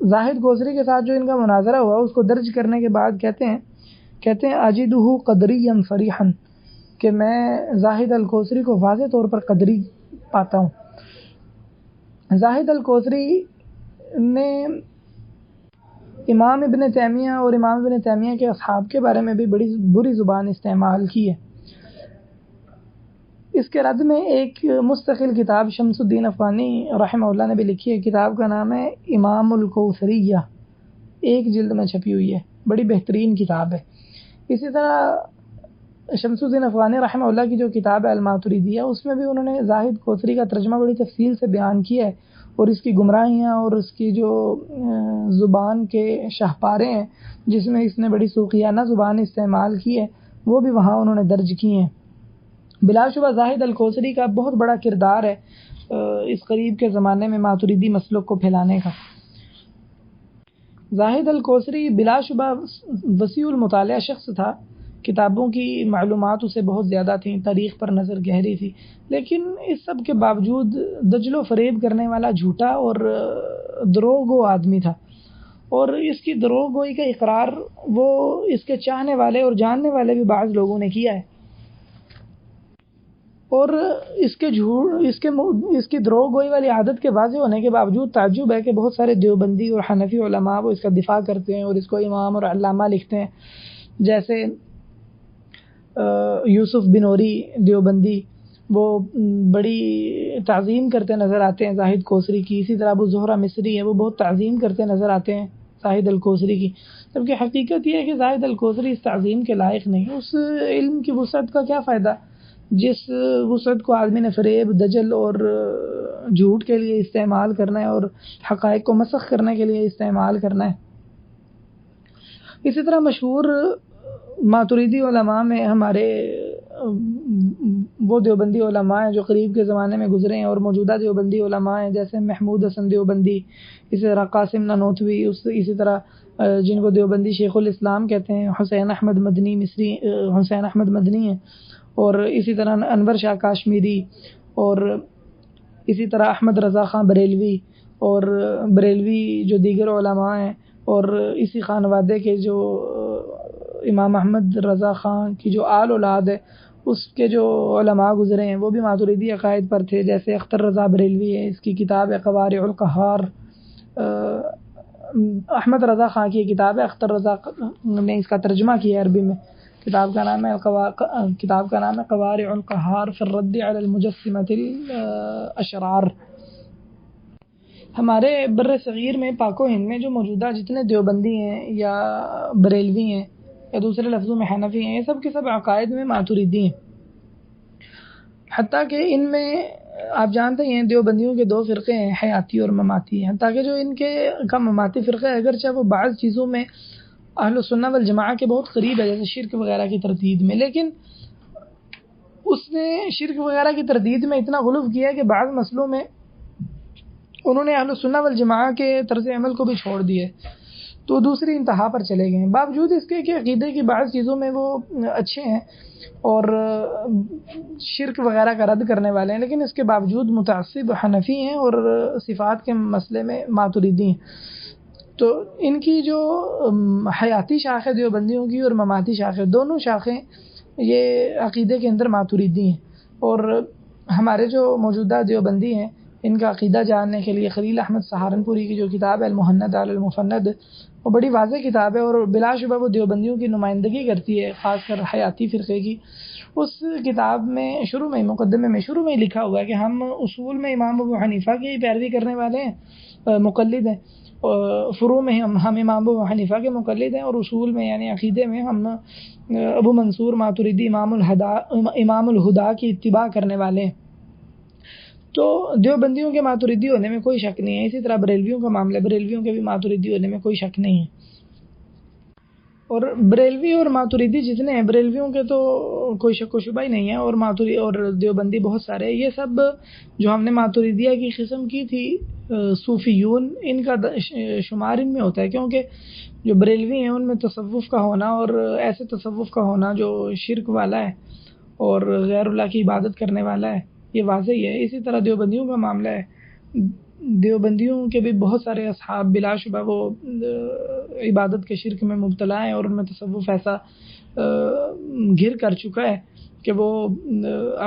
زاہد کوثری کے ساتھ جو ان کا مناظرہ ہوا اس کو درج کرنے کے بعد کہتے ہیں اجدہ قدریا صریحا، کہ میں زاہد الکوثری کو واضح طور پر قدری پاتا ہوں۔ زاہد الکوثری نے امام ابن تیمیہ اور امام ابن تیمیہ کے اصحاب کے بارے میں بھی بڑی بری زبان استعمال کی ہے۔ اس کے رد میں ایک مستقل کتاب شمس الدین افغانی رحمہ اللہ نے بھی لکھی ہے، کتاب کا نام ہے امام الکوثریہ، 1 جلد میں چھپی ہوئی ہے، بڑی بہترین کتاب ہے۔ اسی طرح شمس الدین افغانی رحمہ اللہ کی جو کتاب ہے الماتریدیہ، اس میں بھی انہوں نے زاہد کوثری کا ترجمہ بڑی تفصیل سے بیان کیا ہے، اور اس کی گمراہیاں اور اس کی جو زبان کے شاہپارے ہیں جس میں اس نے بڑی صوفیانہ زبان استعمال کی ہے وہ بھی وہاں انہوں نے درج کی ہیں۔ بلا شبہ زاہد الکوثری کا بہت بڑا کردار ہے اس قریب کے زمانے میں ماتریدی مسلک کو پھیلانے کا۔ زاہد الکوثری بلا شبہ وسیع المطالعہ شخص تھا، کتابوں کی معلومات اسے بہت زیادہ تھیں، تاریخ پر نظر گہری تھی، لیکن اس سب کے باوجود دجل و فریب کرنے والا جھوٹا اور دروغ گو آدمی تھا، اور اس کی دروغ گوئی کا اقرار وہ اس کے چاہنے والے اور جاننے والے بھی بعض لوگوں نے کیا ہے، اور اس کی دروغ گوئی والی عادت کے واضح ہونے کے باوجود تعجب ہے کہ بہت سارے دیوبندی اور حنفی علماء وہ اس کا دفاع کرتے ہیں اور اس کو امام اور علامہ لکھتے ہیں، جیسے یوسف بنوری دیوبندی، وہ بڑی تعظیم کرتے نظر آتے ہیں زاہد کوثری کی۔ اسی طرح ابو زہرہ مصری ہے، وہ بہت تعظیم کرتے نظر آتے ہیں زاہد الکوثری کی، جبکہ حقیقت یہ ہے کہ زاہد الکوثری اس تعظیم کے لائق نہیں۔ اس علم کی وسعت کا کیا فائدہ جس وسعت کو آدمی نے فریب، دجل اور جھوٹ کے لیے استعمال کرنا ہے اور حقائق کو مسخ کرنے کے لیے استعمال کرنا ہے۔ اسی طرح مشہور ماتریدی علماء میں ہمارے وہ دیوبندی علماء ہیں جو قریب کے زمانے میں گزرے ہیں اور موجودہ دیوبندی علماء ہیں، جیسے محمود حسن دیوبندی، اسی طرح قاسم نانوتوی، اسی طرح جن کو دیوبندی شیخ الاسلام کہتے ہیں، حسین احمد مدنی ہیں، اور اسی طرح انور شاہ کاشمیری، اور اسی طرح احمد رضا خان بریلوی، اور بریلوی جو دیگر علماء ہیں، اور اسی خانوادے کے جو امام احمد رضا خان کی جو آل اولاد ہے اس کے جو علماء گزرے ہیں وہ بھی ماتریدی عقائد پر تھے، جیسے اختر رضا بریلوی ہے، اس کی کتاب ہے قوارع القہار۔ احمد رضا خان کی کتاب ہے، اختر رضا نے اس کا ترجمہ کیا ہے عربی میں، کتاب کا نام ہے قوارع القہار فی الرد علی المجسمۃ الاشرار۔ ہمارے بر صغیر میں، پاک و ہند میں جو موجودہ جتنے دیوبندی ہیں یا بریلوی ہیں یا دوسرے لفظوں میں حنفی ہیں، یہ سب کے سب عقائد میں ماتریدی ہیں۔ حتیٰ کہ ان میں آپ جانتے ہیں دیوبندیوں کے دو فرقے ہیں، حیاتی اور مماتی ہیں، حتیٰ کہ جو ان کے کا مماتی فرقہ ہے اگرچہ وہ بعض چیزوں میں اہل السنہ والجماعہ کے بہت قریب ہے، جیسے شرک وغیرہ کی تردید میں، لیکن اس نے شرک وغیرہ کی تردید میں اتنا غلو کیا کہ بعض مسئلوں میں انہوں نے اہل السنہ والجماعہ کے طرز عمل کو بھی چھوڑ دیے، تو دوسری انتہا پر چلے گئے ہیں، باوجود اس کے کہ عقیدے کی بعض چیزوں میں وہ اچھے ہیں اور شرک وغیرہ کا رد کرنے والے ہیں، لیکن اس کے باوجود متعصب حنفی ہیں اور صفات کے مسئلے میں ماتریدی ہیں۔ تو ان کی جو حیاتی شاخ ہے دیوبندیوں کی اور مماتی شاخ ہے، دونوں شاخیں یہ عقیدے کے اندر ماتریدی ہیں، اور ہمارے جو موجودہ دیوبندی ہیں ان کا عقیدہ جاننے کے لیے خلیل احمد سہارنپوری کی جو کتاب ہے المحند علی المفند، وہ بڑی واضح کتاب ہے اور بلا شبہ وہ دیوبندیوں کی نمائندگی کرتی ہے، خاص کر حیاتی فرقے کی۔ اس کتاب میں شروع میں مقدمے میں شروع میں لکھا ہوا ہے کہ ہم اصول میں امام ابو حنیفہ کی پیروی کرنے والے ہیں، مقلد ہیں، فروع میں ہم امام ابو حنیفہ کے مقلد ہیں، اور اصول میں یعنی عقیدے میں ہم ابو منصور ماتریدی امام الہدا کی اتباع کرنے والے ہیں۔ تو دیوبندیوں کے ماتریدی ہونے میں کوئی شک نہیں ہے، اسی طرح بریلویوں کا معاملہ، بریلویوں کے بھی ماتریدی ہونے میں کوئی شک نہیں ہے۔ اور بریلوی اور ماتریدی جتنے ہیں، بریلویوں کے تو کوئی شک و شبہ ہی نہیں ہے، اور اور دیوبندی بہت سارے ہیں۔ یہ سب جو ہم نے ماتریدیہ کی قسم کی تھی صوفیون، ان کا شمار ان میں ہوتا ہے، کیونکہ جو بریلوی ہیں ان میں تصوف کا ہونا اور ایسے تصوف کا ہونا جو شرک والا ہے اور غیر اللہ کی عبادت کرنے والا ہے، یہ واضح ہی ہے۔ اسی طرح دیوبندیوں کا معاملہ ہے، دیوبندیوں کے بھی بہت سارے اصحاب بلا شبہ وہ عبادت کے شرک میں مبتلا ہیں، اور ان میں تصوف ایسا گھر کر چکا ہے کہ وہ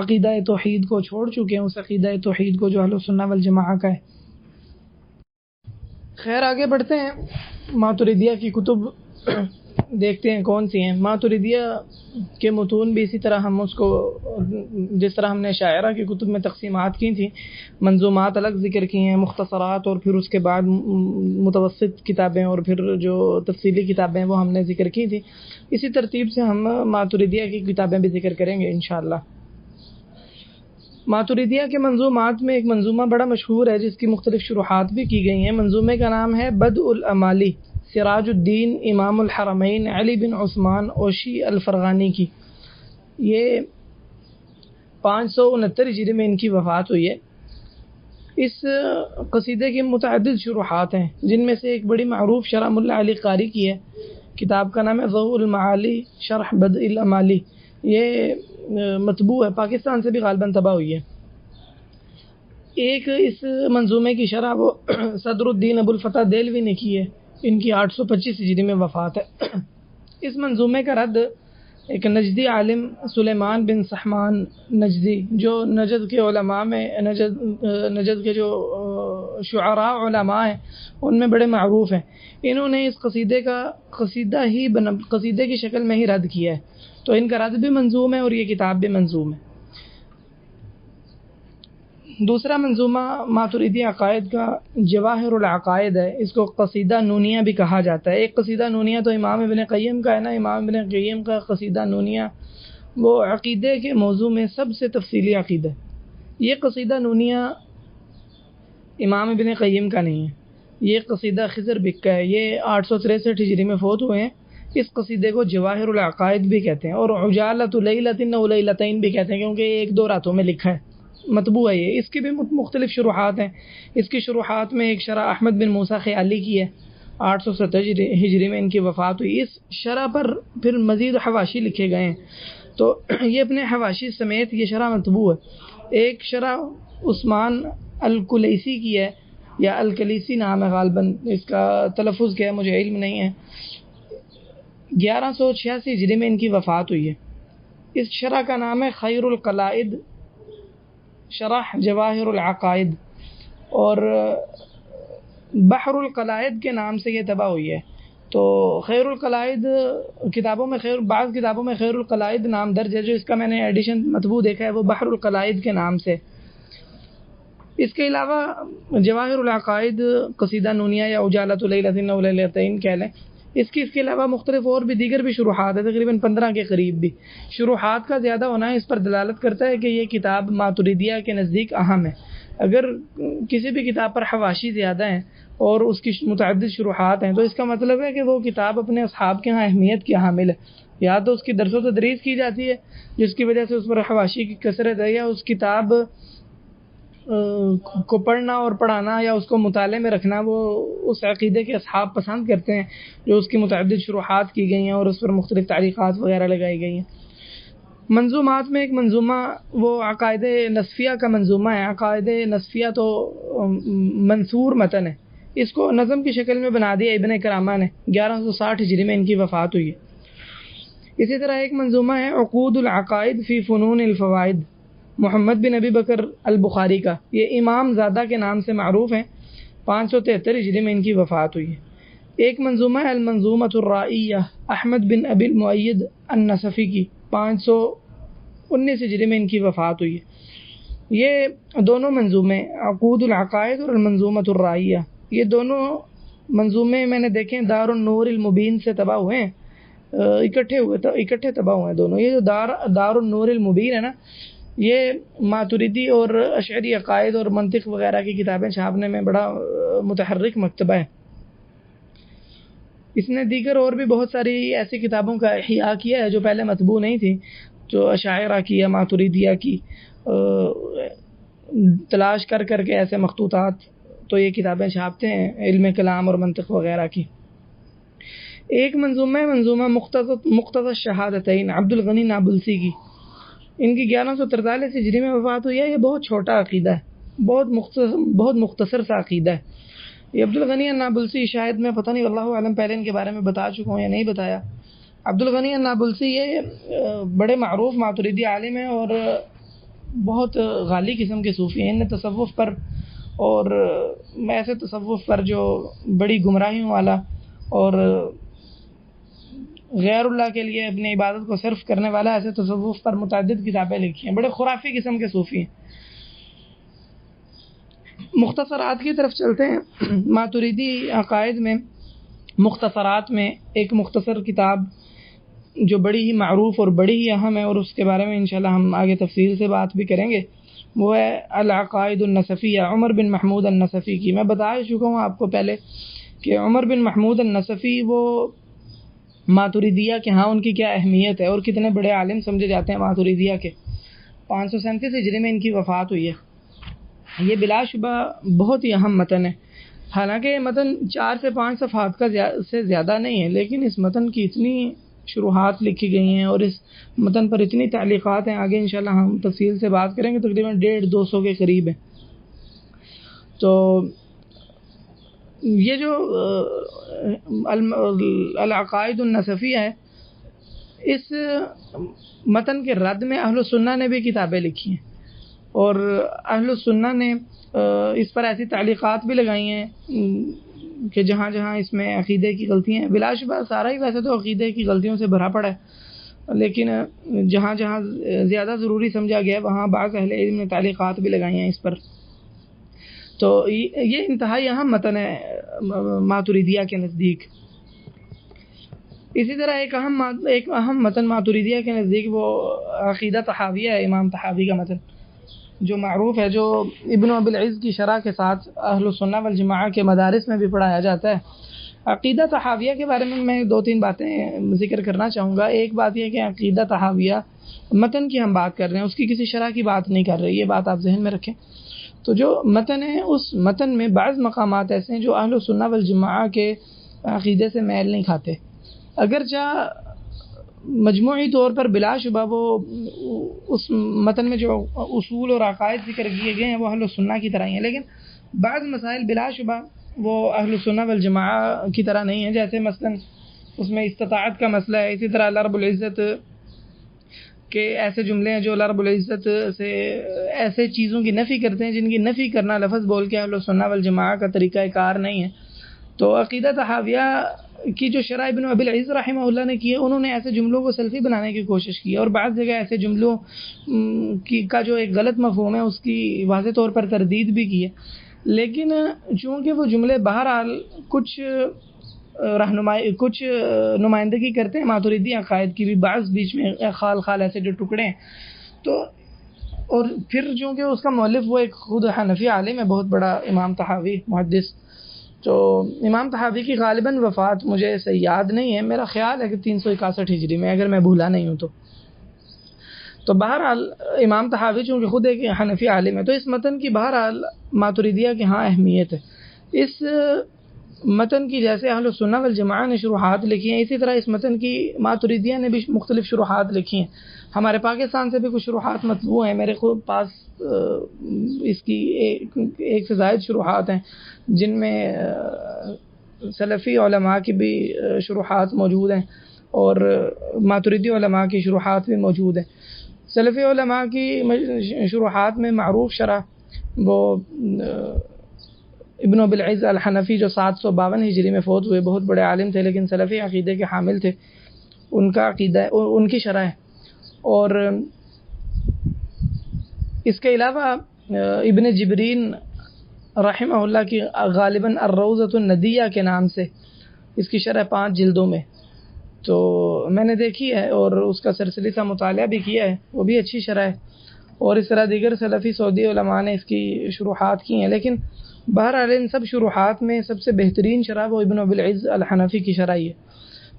عقیدہ توحید کو چھوڑ چکے ہیں، اس عقیدہ توحید کو جو اہل سنہ والجماعہ کا ہے۔ خیر آگے بڑھتے ہیں، ماتریدیہ کی کتب دیکھتے ہیں کون سی ہیں۔ ماتریدیہ کے متون بھی اسی طرح ہم اس کو، جس طرح ہم نے شاعرہ کی کتب میں تقسیمات کی تھیں، منظومات الگ ذکر کی ہیں، مختصرات، اور پھر اس کے بعد متوسط کتابیں، اور پھر جو تفصیلی کتابیں وہ ہم نے ذکر کی تھیں، اسی ترتیب سے ہم ماتریدیہ کی کتابیں بھی ذکر کریں گے انشاءاللہ۔ ماتریدیہ کے منظومات میں ایک منظومہ بڑا مشہور ہے جس کی مختلف شروحات بھی کی گئی ہیں۔ منظومے کا نام ہے بدء الامالی، سراج الدین امام الحرمین علی بن عثمان اوشی الفرغانی کی۔ یہ 569 ہجری میں ان کی وفات ہوئی ہے۔ اس قصیدے کی متعدد شروحات ہیں، جن میں سے ایک بڑی معروف شرح ملا علی قاری کی ہے، کتاب کا نام ہے ضوء المعالی شرح بدء الامالی۔ یہ مطبوع ہے، پاکستان سے بھی غالباً طبع ہوئی ہے۔ ایک اس منظومے کی شرح وہ صدر الدین ابو الفتح دہلوی نے کی ہے، ان کی 825 ہجری میں وفات ہے۔ اس منظومے کا رد ایک نجدی عالم سلیمان بن سحمان نجدی، جو نجد کے علماء میں نجد کے جو شعراء علماء ہیں ان میں بڑے معروف ہیں، انہوں نے اس قصیدے کا قصیدے کی شکل میں ہی رد کیا ہے، تو ان کا رد بھی منظوم ہے اور یہ کتاب بھی منظوم ہے۔ دوسرا منظومہ ماتریدی عقائد کا جواہر العقائد ہے، اس کو قصیدہ نونیہ بھی کہا جاتا ہے۔ ایک قصیدہ نونیہ تو امام ابن قیم کا ہے نا، امام ابن قیم کا قصیدہ نونیہ وہ عقیدے کے موضوع میں سب سے تفصیلی عقیدہ ہے۔ یہ قصیدہ نونیہ امام ابن قیم کا نہیں ہے، یہ قصیدہ خضر بک کا ہے، یہ 863 ہجری میں فوت ہوئے ہیں۔ اس قصیدے کو جواہر العقائد بھی کہتے ہیں، اور عجالۃ لیلۃ و لیلتین بھی کہتے ہیں، کیونکہ یہ 1-2 راتوں میں لکھا ہے، مطبوع ہے یہ۔ اس کی بھی مختلف شروحات ہیں۔ اس کی شروحات میں ایک شرح احمد بن موسیٰ خیالی کی ہے، 870 ہجری میں ان کی وفات ہوئی۔ اس شرح پر پھر مزید حواشی لکھے گئے ہیں، تو یہ اپنے حواشی سمیت یہ شرح مطبوع ہے۔ ایک شرح عثمان الکلیسی کی ہے، یا الکلیسی نام ہے غالباً، اس کا تلفظ کیا ہے مجھے علم نہیں ہے۔ 1186 ہجری میں ان کی وفات ہوئی ہے۔ اس شرح کا نام ہے خیر القلائد شرح جواہر العقائد، اور بحر القلائد کے نام سے یہ طبع ہوئی ہے۔ تو خیر القلائد کتابوں میں بعض کتابوں میں خیر القلائد نام درج ہے، جو اس کا میں نے ایڈیشن مطبوع دیکھا ہے وہ بحر القلائد کے نام سے۔ اس کے علاوہ جواہر العقائد قصیدہ نونیہ یا اجالۃ لیلۃ و لیلتین کہہ لیں، اس کے علاوہ مختلف اور بھی دیگر بھی شروحات ہیں، تقریباً 15 کے قریب بھی شروحات کا زیادہ ہونا اس پر دلالت کرتا ہے کہ یہ کتاب ماتریدیہ کے نزدیک اہم ہے۔ اگر کسی بھی کتاب پر حواشی زیادہ ہیں اور اس کی متعدد شروحات ہیں تو اس کا مطلب ہے کہ وہ کتاب اپنے اصحاب کے ہاں اہمیت کی حامل ہے، یا تو اس کی درس و تدریس کی جاتی ہے جس کی وجہ سے اس پر حواشی کی کثرت ہے، یا اس کتاب کو پڑھنا اور پڑھانا یا اس کو مطالعے میں رکھنا وہ اس عقیدے کے اصحاب پسند کرتے ہیں جو اس کی متعدد شروحات کی گئی ہیں اور اس پر مختلف تعلیقات وغیرہ لگائی گئی ہیں۔ منظومات میں ایک منظومہ وہ عقائد نصفیہ کا منظومہ ہے۔ عقائد نصفیہ تو منثور متن ہے، اس کو نظم کی شکل میں بنا دیا ابن کرامہ نے، 1160 ہجری میں ان کی وفات ہوئی ہے۔ اسی طرح ایک منظومہ ہے عقود العقائد فی فنون الفوائد، محمد بن ابی بکر البخاری کا، یہ امام زادہ کے نام سے معروف ہیں، 573 ہجری میں ان کی وفات ہوئی ہے۔ ایک منظومہ ہے المنظومۃ الرائیہ، احمد بن ابی المؤید النصفی کی، 519 ہجری میں ان کی وفات ہوئی ہے۔ یہ دونوں منظومے عقود العقائد اور المنظومۃ الرائیہ، یہ دونوں منظومے میں نے دیکھے دار النور المبین سے طبع ہوئے ہیں، اکٹھے طبع ہوئے ہیں دونوں۔ یہ جو دار النور المبین ہے نا، یہ ماتریدی اور اشعری عقائد اور منطق وغیرہ کی کتابیں چھاپنے میں بڑا متحرک مکتبہ ہے۔ اس نے دیگر اور بھی بہت ساری ایسی کتابوں کا احیاء کیا ہے جو پہلے مطبوع نہیں تھی، جو اشاعرہ کی یا ماتریدیہ کی، تلاش کر کے ایسے مخطوطات تو یہ کتابیں چھاپتے ہیں علم کلام اور منطق وغیرہ کی۔ ایک منظومہ مقتضی الشہادتین، عبد الغنی نابلسی کی، ان کی 1143 ہجری میں وفات ہوئی ہے۔ یہ بہت چھوٹا عقیدہ ہے، بہت مختصر سا عقیدہ ہے۔ یہ عبد الغنی النابلسی شاید میں پتہ نہیں واللہ اعلم پہلے ان کے بارے میں بتا چکا ہوں یا نہیں بتایا۔ عبد الغنی النابلسی یہ بڑے معروف ماتریدی عالم ہیں اور بہت غالی قسم کے صوفی ہیں۔ ان نے تصوف پر اور ایسے تصوف پر جو بڑی گمراہیوں والا اور غیر اللہ کے لیے اپنی عبادت کو صرف کرنے والا ایسے تصوف پر متعدد کتابیں لکھی ہیں، بڑے خرافی قسم کے صوفی ہیں۔ مختصرات کی طرف چلتے ہیں۔ ماتریدی عقائد میں مختصرات میں ایک مختصر کتاب جو بڑی ہی معروف اور بڑی ہی اہم ہے اور اس کے بارے میں انشاءاللہ ہم آگے تفصیل سے بات بھی کریں گے، وہ ہے العقائد النصفیہ، عمر بن محمود النصفی کی۔ میں بتا چکا ہوں آپ کو پہلے کہ عمر بن محمود النصفی وہ ماتریدیہ کے ہاں ان کی کیا اہمیت ہے اور کتنے بڑے عالم سمجھے جاتے ہیں ماتریدیہ کے۔ 537 ہجری میں ان کی وفات ہوئی ہے۔ یہ بلا شبہ بہت ہی اہم متن ہے، حالانکہ یہ متن 4 سے 5 صفحات کا سے زیادہ نہیں ہے، لیکن اس متن کی اتنی شروحات لکھی گئی ہیں اور اس متن پر اتنی تعلیقات ہیں، آگے انشاءاللہ ہم تفصیل سے بات کریں گے، تقریباً 150-200 کے قریب ہیں۔ تو یہ جو العقائد النصفیہ ہے، اس متن کے رد میں اہل السنہ نے بھی کتابیں لکھی ہیں اور اہل السنہ نے اس پر ایسی تعلیقات بھی لگائی ہیں کہ جہاں جہاں اس میں عقیدے کی غلطیاں ہیں، بلا شبہ سارا ہی ویسے تو عقیدے کی غلطیوں سے بھرا پڑا ہے، لیکن جہاں جہاں زیادہ ضروری سمجھا گیا وہاں بعض اہل علم نے تعلیقات بھی لگائی ہیں اس پر۔ تو یہ انتہائی اہم متن ہے ماتریدیہ کے نزدیک۔ اسی طرح ایک اہم متن ماتریدیہ کے نزدیک وہ عقیدہ طحاویہ ہے، امام طحاوی کا متن جو معروف ہے، جو ابن ابی العز کی شرح کے ساتھ اہل السنہ والجماعہ کے مدارس میں بھی پڑھایا جاتا ہے۔ عقیدہ طحاویہ کے بارے میں میں 2-3 باتیں ذکر کرنا چاہوں گا۔ ایک بات یہ کہ عقیدہ طحاویہ متن کی ہم بات کر رہے ہیں، اس کی کسی شرح کی بات نہیں کر رہے، یہ بات آپ ذہن میں رکھیں۔ تو جو متن ہے اس متن میں بعض مقامات ایسے ہیں جو اہل السنہ والجماعہ کے عقیدے سے میل نہیں کھاتے، اگرچہ مجموعی طور پر بلا شبہ وہ اس متن میں جو اصول اور عقائد ذکر کیے گئے ہیں وہ اہل السنہ کی طرح ہی ہیں، لیکن بعض مسائل بلا شبہ وہ اہل السنہ والجماعہ کی طرح نہیں ہیں، جیسے مثلا اس میں استطاعت کا مسئلہ ہے۔ اسی طرح اللہ رب العزت کے ایسے جملے ہیں جو اللہ رب العزت سے ایسے چیزوں کی نفی کرتے ہیں جن کی نفی کرنا لفظ بول کے اہل السنہ والجماعہ کا طریقہ کار نہیں ہے۔ تو عقیدہ طحاویہ کی جو شرح ابن ابی العز رحمہ اللہ نے کی ہے، انہوں نے ایسے جملوں کو سلفی بنانے کی کوشش کی ہے اور بعض جگہ ایسے جملوں کا جو ایک غلط مفہوم ہے اس کی واضح طور پر تردید بھی کی ہے، لیکن چونکہ وہ جملے بہرحال کچھ رہنمائی کچھ نمائندگی کرتے ہیں ماتریدی عقائد کی بھی، بعض بیچ میں خال خال ایسے جو ٹکڑے ہیں. تو اور پھر چونکہ اس کا مؤلف وہ ایک خود حنفی عالم ہے بہت بڑا، امام طحاوی محدث. تو امام طحاوی کی غالباً وفات مجھے ایسے یاد نہیں ہے، میرا خیال ہے کہ 361 ہجری میں، اگر میں بھولا نہیں ہوں تو. تو بہرحال امام طحاوی چونکہ خود ایک حنفی عالم ہے، تو اس متن کی بہرحال ماتریدیہ کی ہاں اہمیت ہے. اس متن کی جیسے اہل سنہ والجماعہ نے شروحات لکھی ہیں، اسی طرح اس متن کی ماتریدیہ نے بھی مختلف شروحات لکھی ہیں. ہمارے پاکستان سے بھی کچھ شروحات مطبوع ہیں، میرے خود پاس اس کی ایک سے زائد شروحات ہیں، جن میں سلفی علماء کی بھی شروحات موجود ہیں اور ماتریدی علماء کی شروحات بھی موجود ہیں. سلفی علماء کی شروحات میں معروف شرح وہ ابن ابی العز الحنفی جو 752 ہجری میں فوت ہوئے، بہت بڑے عالم تھے لیکن سلفی عقیدے کے حامل تھے، ان کا عقیدہ ان کی شرح ہے. اور اس کے علاوہ ابن جبرین رحمہ اللہ کی غالباً الروضۃ الندیہ کے نام سے اس کی شرح 5 جلدوں میں، تو میں نے دیکھی ہے اور اس کا سلسلے کا مطالعہ بھی کیا ہے، وہ بھی اچھی شرح ہے. اور اس طرح دیگر سلفی سعودی علماء نے اس کی شروحات کی ہیں، لیکن بہرحال ان سب شروحات میں سب سے بہترین شرح وہ ابن ابی العز الحنفی کی شرح ہی ہے.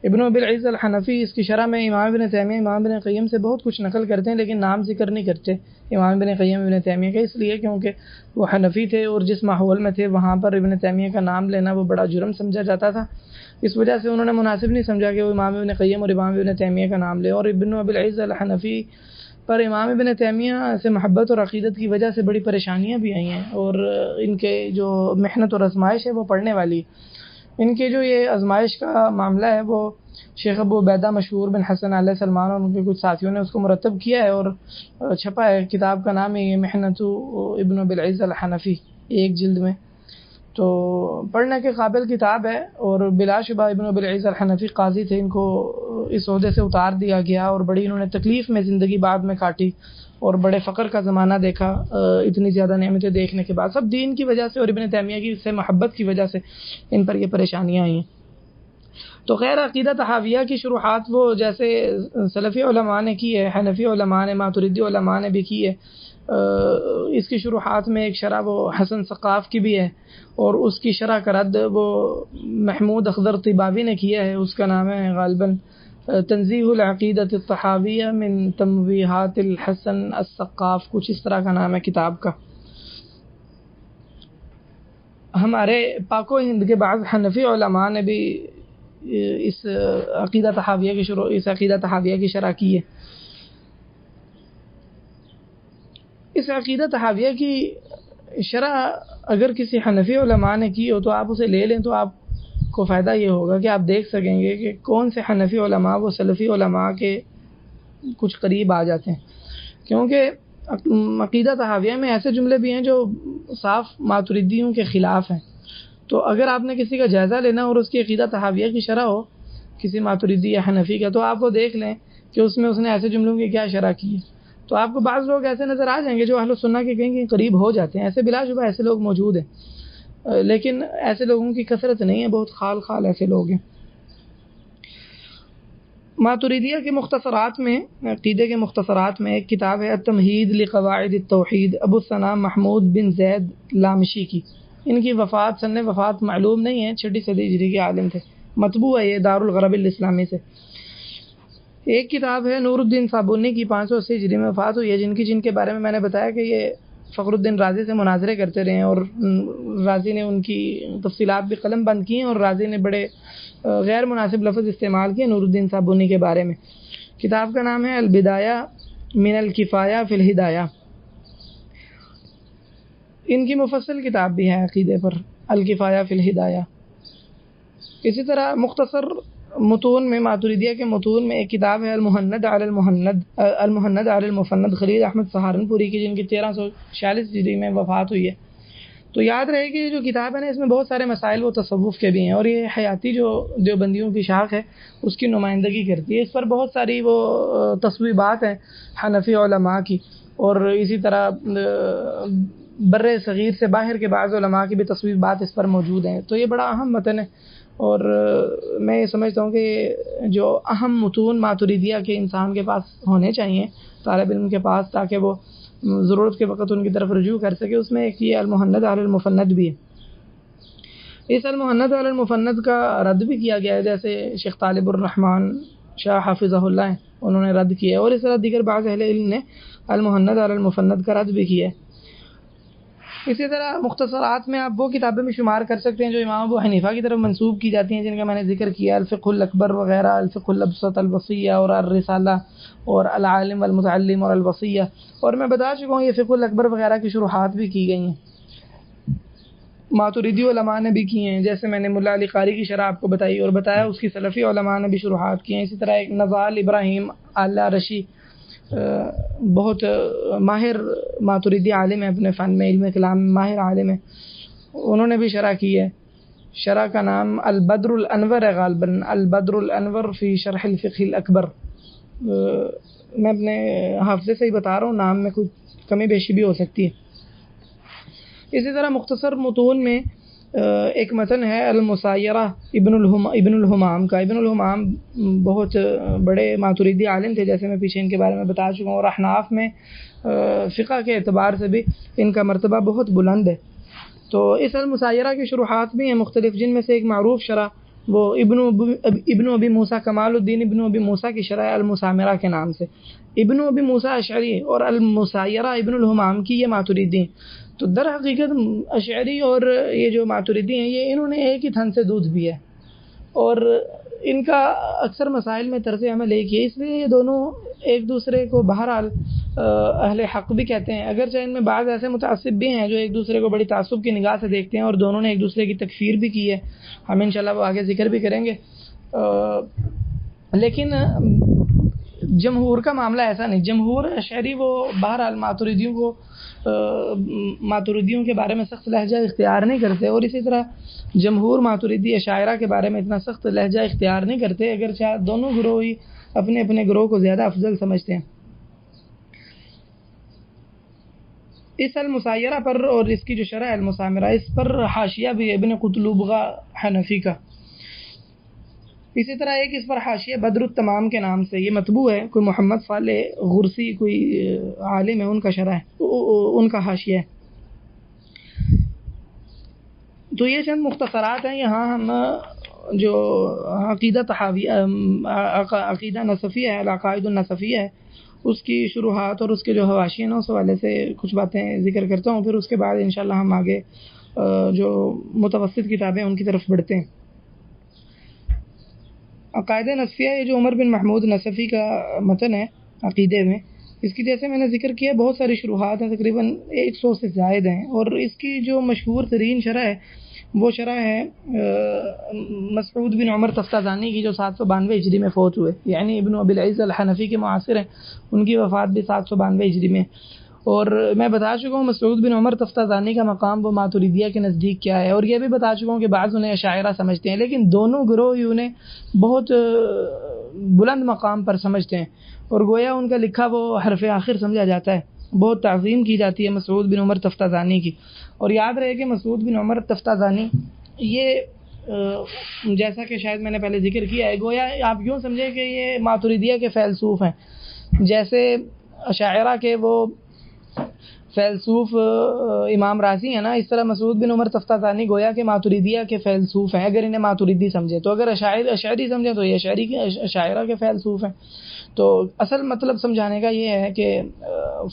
ابن ابی العز الحنفی اس کی شرح میں امام ابن تیمیہ، امام ابن قیم سے بہت کچھ نقل کرتے ہیں، لیکن نام ذکر نہیں کرتے امام ابن قیم ابن تیمیہ کا، اس لیے کیونکہ وہ حنفی تھے اور جس ماحول میں تھے وہاں پر ابن تیمیہ کا نام لینا وہ بڑا جرم سمجھا جاتا تھا. اس وجہ سے انہوں نے مناسب نہیں سمجھا کہ وہ امام ابن قیم اور امام ابن تیمیہ کا نام لے. اور ابن ابی العز الحنفی پر امام ابن تیمیہ سے محبت اور عقیدت کی وجہ سے بڑی پریشانیاں بھی آئی ہیں، اور ان کے جو محنت اور آزمائش ہے وہ پڑھنے والی ہے. ان کے جو یہ آزمائش کا معاملہ ہے وہ شیخ ابو عبیدہ مشہور بن حسن علیہ سلمان اور ان کے کچھ ساتھیوں نے اس کو مرتب کیا ہے اور چھپا ہے. کتاب کا نام ہے یہ محنت ابن ابی العز الحنفی، 1 جلد میں، تو پڑھنے کے قابل کتاب ہے. اور بلا شبہ ابن ابی العز الحنفی قاضی تھے، ان کو اس عہدے سے اتار دیا گیا اور بڑی انہوں نے تکلیف میں زندگی بعد میں کاٹی اور بڑے فقر کا زمانہ دیکھا. اتنی زیادہ نعمتیں دیکھنے کے بعد سب دین کی وجہ سے اور ابن تیمیہ کی سے محبت کی وجہ سے ان پر یہ پریشانیاں آئی ہیں. تو خیر عقیدہ طحاویہ کی شروحات وہ جیسے سلفی علماء نے کی ہے، حنفی علماء نے، ماتریدی علماء نے بھی کی ہے. اس کی شروحات میں ایک شرح وہ حسن ثقاف کی بھی ہے، اور اس کی شرح کا رد وہ محمود اخضر طباوی نے کیا ہے، اس کا نام ہے غالباً تنزیہ العقیدۃ الطحاویہ من تمویہات الحسن الثقاف، کچھ اس طرح کا نام ہے کتاب کا. ہمارے پاک و ہند کے بعض حنفی علماء نے بھی اس عقیدہ طحاویہ کی شرح کی ہے. اس عقیدہ طحاویہ کی شرح اگر کسی حنفی علماء نے کی ہو تو آپ اسے لے لیں، تو آپ کو فائدہ یہ ہوگا کہ آپ دیکھ سکیں گے کہ کون سے حنفی علماء وہ سلفی علماء کے کچھ قریب آ جاتے ہیں. کیونکہ عقیدہ طحاویہ میں ایسے جملے بھی ہیں جو صاف ماتریدیوں کے خلاف ہیں. تو اگر آپ نے کسی کا جائزہ لینا اور اس کی عقیدہ طحاویہ کی شرح ہو کسی ماتریدی یا حنفی کا، تو آپ وہ دیکھ لیں کہ اس میں اس نے ایسے جملوں کی کیا شرح کی ہے. تو آپ کو بعض لوگ ایسے نظر آ جائیں گے جو اہل سنہ کے کہیں قریب ہو جاتے ہیں، ایسے بلا شبہ ایسے لوگ موجود ہیں، لیکن ایسے لوگوں کی کثرت نہیں ہے، بہت خال خال ایسے لوگ ہیں. ماتریدیہ کے مختصرات میں، عقیدے کے مختصرات میں ایک کتاب ہے التمہید لقواعد التوحید، ابو الثناء محمود بن زید لامشی کی. ان کی سن وفات معلوم نہیں ہے، 6 صدی ہجری کے عالم تھے. مطبوع ہے یہ دار الغرب الاسلامی سے. ایک کتاب ہے نور الدین صابونی کی، 580 ہجری میں وفات ہوئی ہے، جن کے بارے میں میں نے بتایا کہ یہ فخر الدین رازی سے مناظرے کرتے رہے ہیں اور رازی نے ان کی تفصیلات بھی قلم بند کی ہیں، اور رازی نے بڑے غیر مناسب لفظ استعمال کیے نور الدین صابونی کے بارے میں. کتاب کا نام ہے البدایہ من الکفایہ فی الہدایہ. ان کی مفصل کتاب بھی ہے عقیدے پر، الکفایہ فی الہدایہ. اسی طرح مختصر متون میں، ماتریدیہ کے متون میں ایک کتاب ہے المہند علی المفند خلیل احمد سہارنپوری کی، جن کی 1346 ہجری میں وفات ہوئی ہے. تو یاد رہے کہ یہ جو کتاب ہے نا، اس میں بہت سارے مسائل و تصوف کے بھی ہیں، اور یہ حیاتی جو دیوبندیوں کی شاخ ہے اس کی نمائندگی کرتی ہے. اس پر بہت ساری وہ تصویبات ہیں حنفی علماء کی، اور اسی طرح بر صغیر سے باہر کے بعض علماء کی بھی تصویبات اس پر موجود ہیں. تو یہ بڑا اہم متن ہے اور میں یہ سمجھتا ہوں کہ جو اہم متون ماتریدیہ کے انسان کے پاس ہونے چاہیے طالب علم کے پاس، تاکہ وہ ضرورت کے وقت ان کی طرف رجوع کر سکے، اس میں ایک یہ المحند علی المفند بھی ہے۔ اس المحند علی المفند کا رد بھی کیا گیا ہے، جیسے شیخ طالب الرحمن شاہ حافظہ اللہ ہیں، انہوں نے رد کیا ہے، اور اس طرح دیگر بعض اہل علم نے المحند علی المفند کا رد بھی کیا ہے۔ اسی طرح مختصرات میں آپ وہ کتابیں بھی شمار کر سکتے ہیں جو امام ابو حنیفہ کی طرف منسوب کی جاتی ہیں، جن کا میں نے ذکر کیا، الفقہ الاکبر وغیرہ، الفقہ الابسط، الوصیہ اور الرسالہ اور العالم والمتعلم اور الوصیہ، اور میں بتا چکا ہوں یہ فقہ الاکبر وغیرہ کی شروحات بھی کی گئی ہیں، ماتریدی علماء نے بھی کی ہیں، جیسے میں نے ملا علی قاری کی شرح آپ کو بتائی اور بتایا اس کی سلفی علماء نے بھی شروحات کی ہیں۔ اسی طرح ایک نزال ابراہیم اللہ رشی بہت ماہر ماتریدی عالم ہے، اپنے فن میں علم کلام میں ماہر عالم ہے، انہوں نے بھی شرح کی ہے۔ شرح کا نام البدر الانور ہے، غالباً البدر الانور فی شرح الفقہ الاکبر۔ میں اپنے حافظے سے ہی بتا رہا ہوں، نام میں کچھ کمی بیشی بھی ہو سکتی ہے۔ اسی طرح مختصر متون میں ایک متن ہے المسایرہ ابن الحمام کا۔ ابن الحمام بہت بڑے ماتریدی عالم تھے، جیسے میں پیچھے ان کے بارے میں بتا چکا ہوں، اور احناف میں فقہ کے اعتبار سے بھی ان کا مرتبہ بہت بلند ہے۔ تو اس المسایرہ کی شروحات بھی ہیں مختلف، جن میں سے ایک معروف شرح وہ ابن ابی موسیٰ کمال الدین ابن ابی موسیٰ کی شرح المسامرہ کے نام سے۔ ابن ابی موسیٰ اشعری اور المسایرہ ابن الحمام کی یہ ماتریدی ہیں۔ تو در حقیقت اشعری اور یہ جو ماتریدی ہیں یہ انہوں نے ایک ہی تھن سے دودھ بھی ہے، اور ان کا اکثر مسائل میں طرز عمل ایک ہی ہے، اس لیے یہ دونوں ایک دوسرے کو بہرحال اہل حق بھی کہتے ہیں، اگرچہ ان میں بعض ایسے متعصب بھی ہیں جو ایک دوسرے کو بڑی تعصب کی نگاہ سے دیکھتے ہیں، اور دونوں نے ایک دوسرے کی تکفیر بھی کی ہے، ہم انشاءاللہ وہ آگے ذکر بھی کریں گے۔ لیکن جمہور کا معاملہ ایسا نہیں، جمہور اشعری وہ بہرحال ماتریدیوں کے بارے میں سخت لہجہ اختیار نہیں کرتے، اور اسی طرح جمہور ماتریدی اشاعرہ کے بارے میں اتنا سخت لہجہ اختیار نہیں کرتے، اگرچہ دونوں گروہ ہی اپنے اپنے گروہ کو زیادہ افضل سمجھتے ہیں۔ اس المسایرہ پر اور اس کی جو شرح المسامرہ، اس پر حاشیہ بھی ابن قطلبغہ حنفی کا۔ اسی طرح ایک اس پر حاشیہ بدر التمام کے نام سے، یہ مطبوع ہے، کوئی محمد صالح غرسی کوئی عالم ہے، ان کا شرح ہے، ان کا حاشیہ ہے۔ تو یہ چند مختصرات ہیں، یہاں ہم جو عقیدہ نصفیہ ہے، العقائد النصفیہ ہے، اس کی شروحات اور اس کے جو حواشی ہیں اس حوالے سے کچھ باتیں ذکر کرتا ہوں، پھر اس کے بعد انشاءاللہ ہم آگے جو متوسط کتابیں ان کی طرف بڑھتے ہیں۔ عقائد نصفیہ، یہ جو عمر بن محمود نصفی کا متن ہے عقیدے میں، اس کی جیسے میں نے ذکر کیا بہت ساری شروحات ہیں، تقریباً 100 سے زائد ہیں، اور اس کی جو مشہور ترین شرح ہے وہ شرح ہے مسعود بن عمر تفتازانی کی، جو 792 ہجری میں فوت ہوئے، یعنی ابن ابی العز الحنفی کے معاصر ہیں، ان کی وفات بھی 792 ہجری میں۔ اور میں بتا چکا ہوں مسعود بن عمر تفتازانی کا مقام وہ ماتریدیہ کے نزدیک کیا ہے، اور یہ بھی بتا چکا ہوں کہ بعض انہیں اشاعرہ سمجھتے ہیں، لیکن دونوں گروہ ہی انہیں بہت بلند مقام پر سمجھتے ہیں، اور گویا ان کا لکھا وہ حرف آخر سمجھا جاتا ہے، بہت تعظیم کی جاتی ہے مسعود بن عمر تفتازانی کی۔ اور یاد رہے کہ مسعود بن عمر تفتازانی یہ جیسا کہ شاید میں نے پہلے ذکر کیا ہے، گویا آپ یوں سمجھیں کہ یہ ماتریدیہ کے فیلسوف ہیں، جیسے اشاعرہ کے وہ فیلسوف امام رازی ہیں نا، اس طرح مسعود بن عمر تفتازانی گویا کہ ماتریدیہ کے فیلسوف ہیں، اگر انہیں ماتریدی سمجھے تو، اگر اشعری سمجھے تو یہ اشاعرہ کے فیلسوف ہیں۔ تو اصل مطلب سمجھانے کا یہ ہے کہ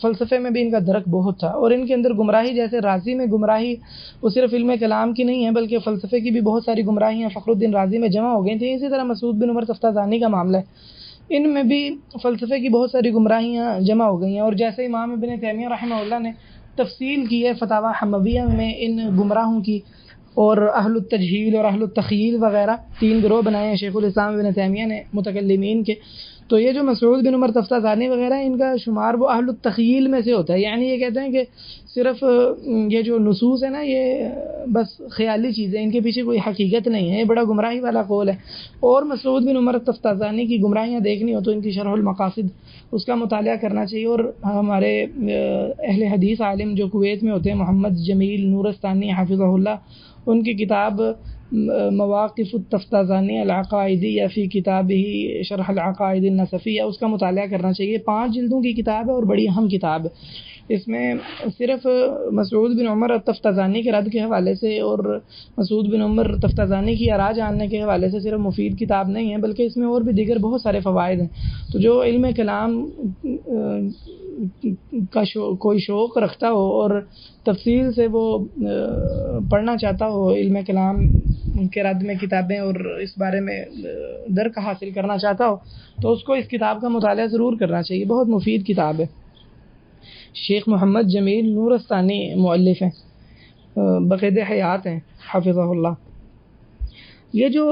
فلسفے میں بھی ان کا درک بہت تھا، اور ان کے اندر گمراہی، جیسے رازی میں گمراہی وہ صرف علم کلام کی نہیں ہے بلکہ فلسفے کی بھی بہت ساری گمراہیاں فخر الدین رازی میں جمع ہو گئی تھیں، اسی طرح مسعود بن عمر تفتازانی کا معاملہ ہے، ان میں بھی فلسفے کی بہت ساری گمراہیاں جمع ہو گئی ہیں، اور جیسے امام ابن تیمیہ رحمہ اللہ نے تفصیل کی ہے فتاوی حمویہ میں ان گمراہوں کی، اور اہل التجہیل اور اہل التخیل وغیرہ 3 گروہ بنائے ہیں شیخ الاسلام ابن تیمیہ نے متکلمین کے۔ تو یہ جو مسعود بن عمر تفتازانی وغیرہ ان کا شمار وہ اہل التخیل میں سے ہوتا ہے، یعنی یہ کہتے ہیں کہ صرف یہ جو نصوص ہے نا یہ بس خیالی چیزیں، ان کے پیچھے کوئی حقیقت نہیں ہے، یہ بڑا گمراہی والا قول ہے۔ اور مسعود بن عمر تفتازانی کی گمراہیاں دیکھنی ہو تو ان کی شرح المقاصد اس کا مطالعہ کرنا چاہیے، اور ہمارے اہل حدیث عالم جو کویت میں ہوتے ہیں محمد جمیل نورستانی حافظہ اللہ، ان کی کتاب مواقف التفتازانی العقائدیہ فی کتابہ شرح العقائد النصفیہ، اس کا مطالعہ کرنا چاہیے۔ 5 جلدوں کی کتاب ہے اور بڑی اہم کتاب ہے۔ اس میں صرف مسعود بن عمر التفتازانی کے رد کے حوالے سے اور مسعود بن عمر التفتازانی کی آراء جاننے کے حوالے سے صرف مفید کتاب نہیں ہے، بلکہ اس میں اور بھی دیگر بہت سارے فوائد ہیں۔ تو جو علم کلام کا کوئی شوق رکھتا ہو اور تفصیل سے وہ پڑھنا چاہتا ہو، علم کلام کے رد میں کتابیں اور اس بارے میں درک حاصل کرنا چاہتا ہو، تو اس کو اس کتاب کا مطالعہ ضرور کرنا چاہیے۔ بہت مفید کتاب ہے۔ شیخ محمد جمیل نورستانی مؤلف ہیں، بقید حیات ہیں حفظہ اللہ۔ یہ جو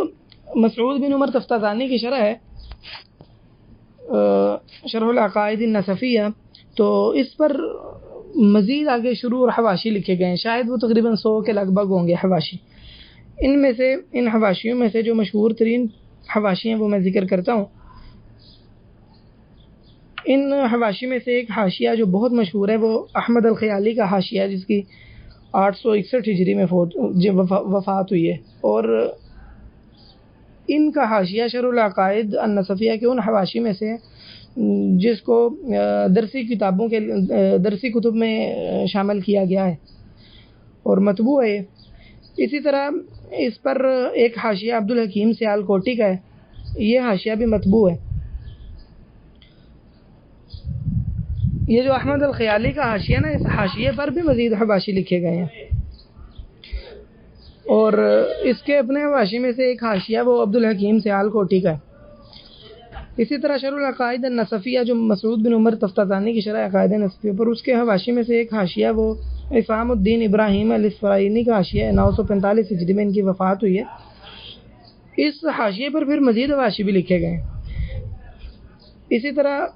مسعود بن عمر تفتازانی کی شرح ہے، شرح العقائد النصفیہ، تو اس پر مزید آگے شروع اور حواشی لکھے گئے ہیں، شاید وہ تقریباً 100 کے لگ بھگ ہوں گے حواشی۔ ان حواشیوں میں سے جو مشہور ترین حواشی ہیں وہ میں ذکر کرتا ہوں۔ ان حواشی میں سے ایک حاشیہ جو بہت مشہور ہے وہ احمد الخیالی کا حاشیہ ہے، جس کی 861 ہجری میں وفات ہوئی ہے، اور ان کا حاشیہ شرح العقائد النصفیہ کے ان حواشی میں سے جس کو درسی کتب میں شامل کیا گیا ہے اور مطبوع ہے۔ اسی طرح اس پر ایک حاشیہ عبدالحکیم سیال کوٹی کا ہے، یہ حاشیہ بھی مطبوع ہے۔ یہ جو احمد الخیالی کا حاشیہ نا، اس حاشیے پر بھی مزید حواشی لکھے گئے ہیں، اور اس کے اپنے حواشی میں سے ایک حاشیہ وہ عبدالحکیم سیال کوٹی کا ہے۔ اسی طرح شرح العقائد النصفیہ جو مسعود بن عمر تفتازانی کی شرح عقائد نصفیہ پر، اس کے حواشی میں سے ایک حاشیہ وہ اسام الدین ابراہیم الاسفرائینی کا حاشیہ ہے، 945 ہجری میں ان کی وفات ہوئی ہے۔ اس حاشیے پر پھر مزید حواشی بھی لکھے گئے ہیں۔ اسی طرح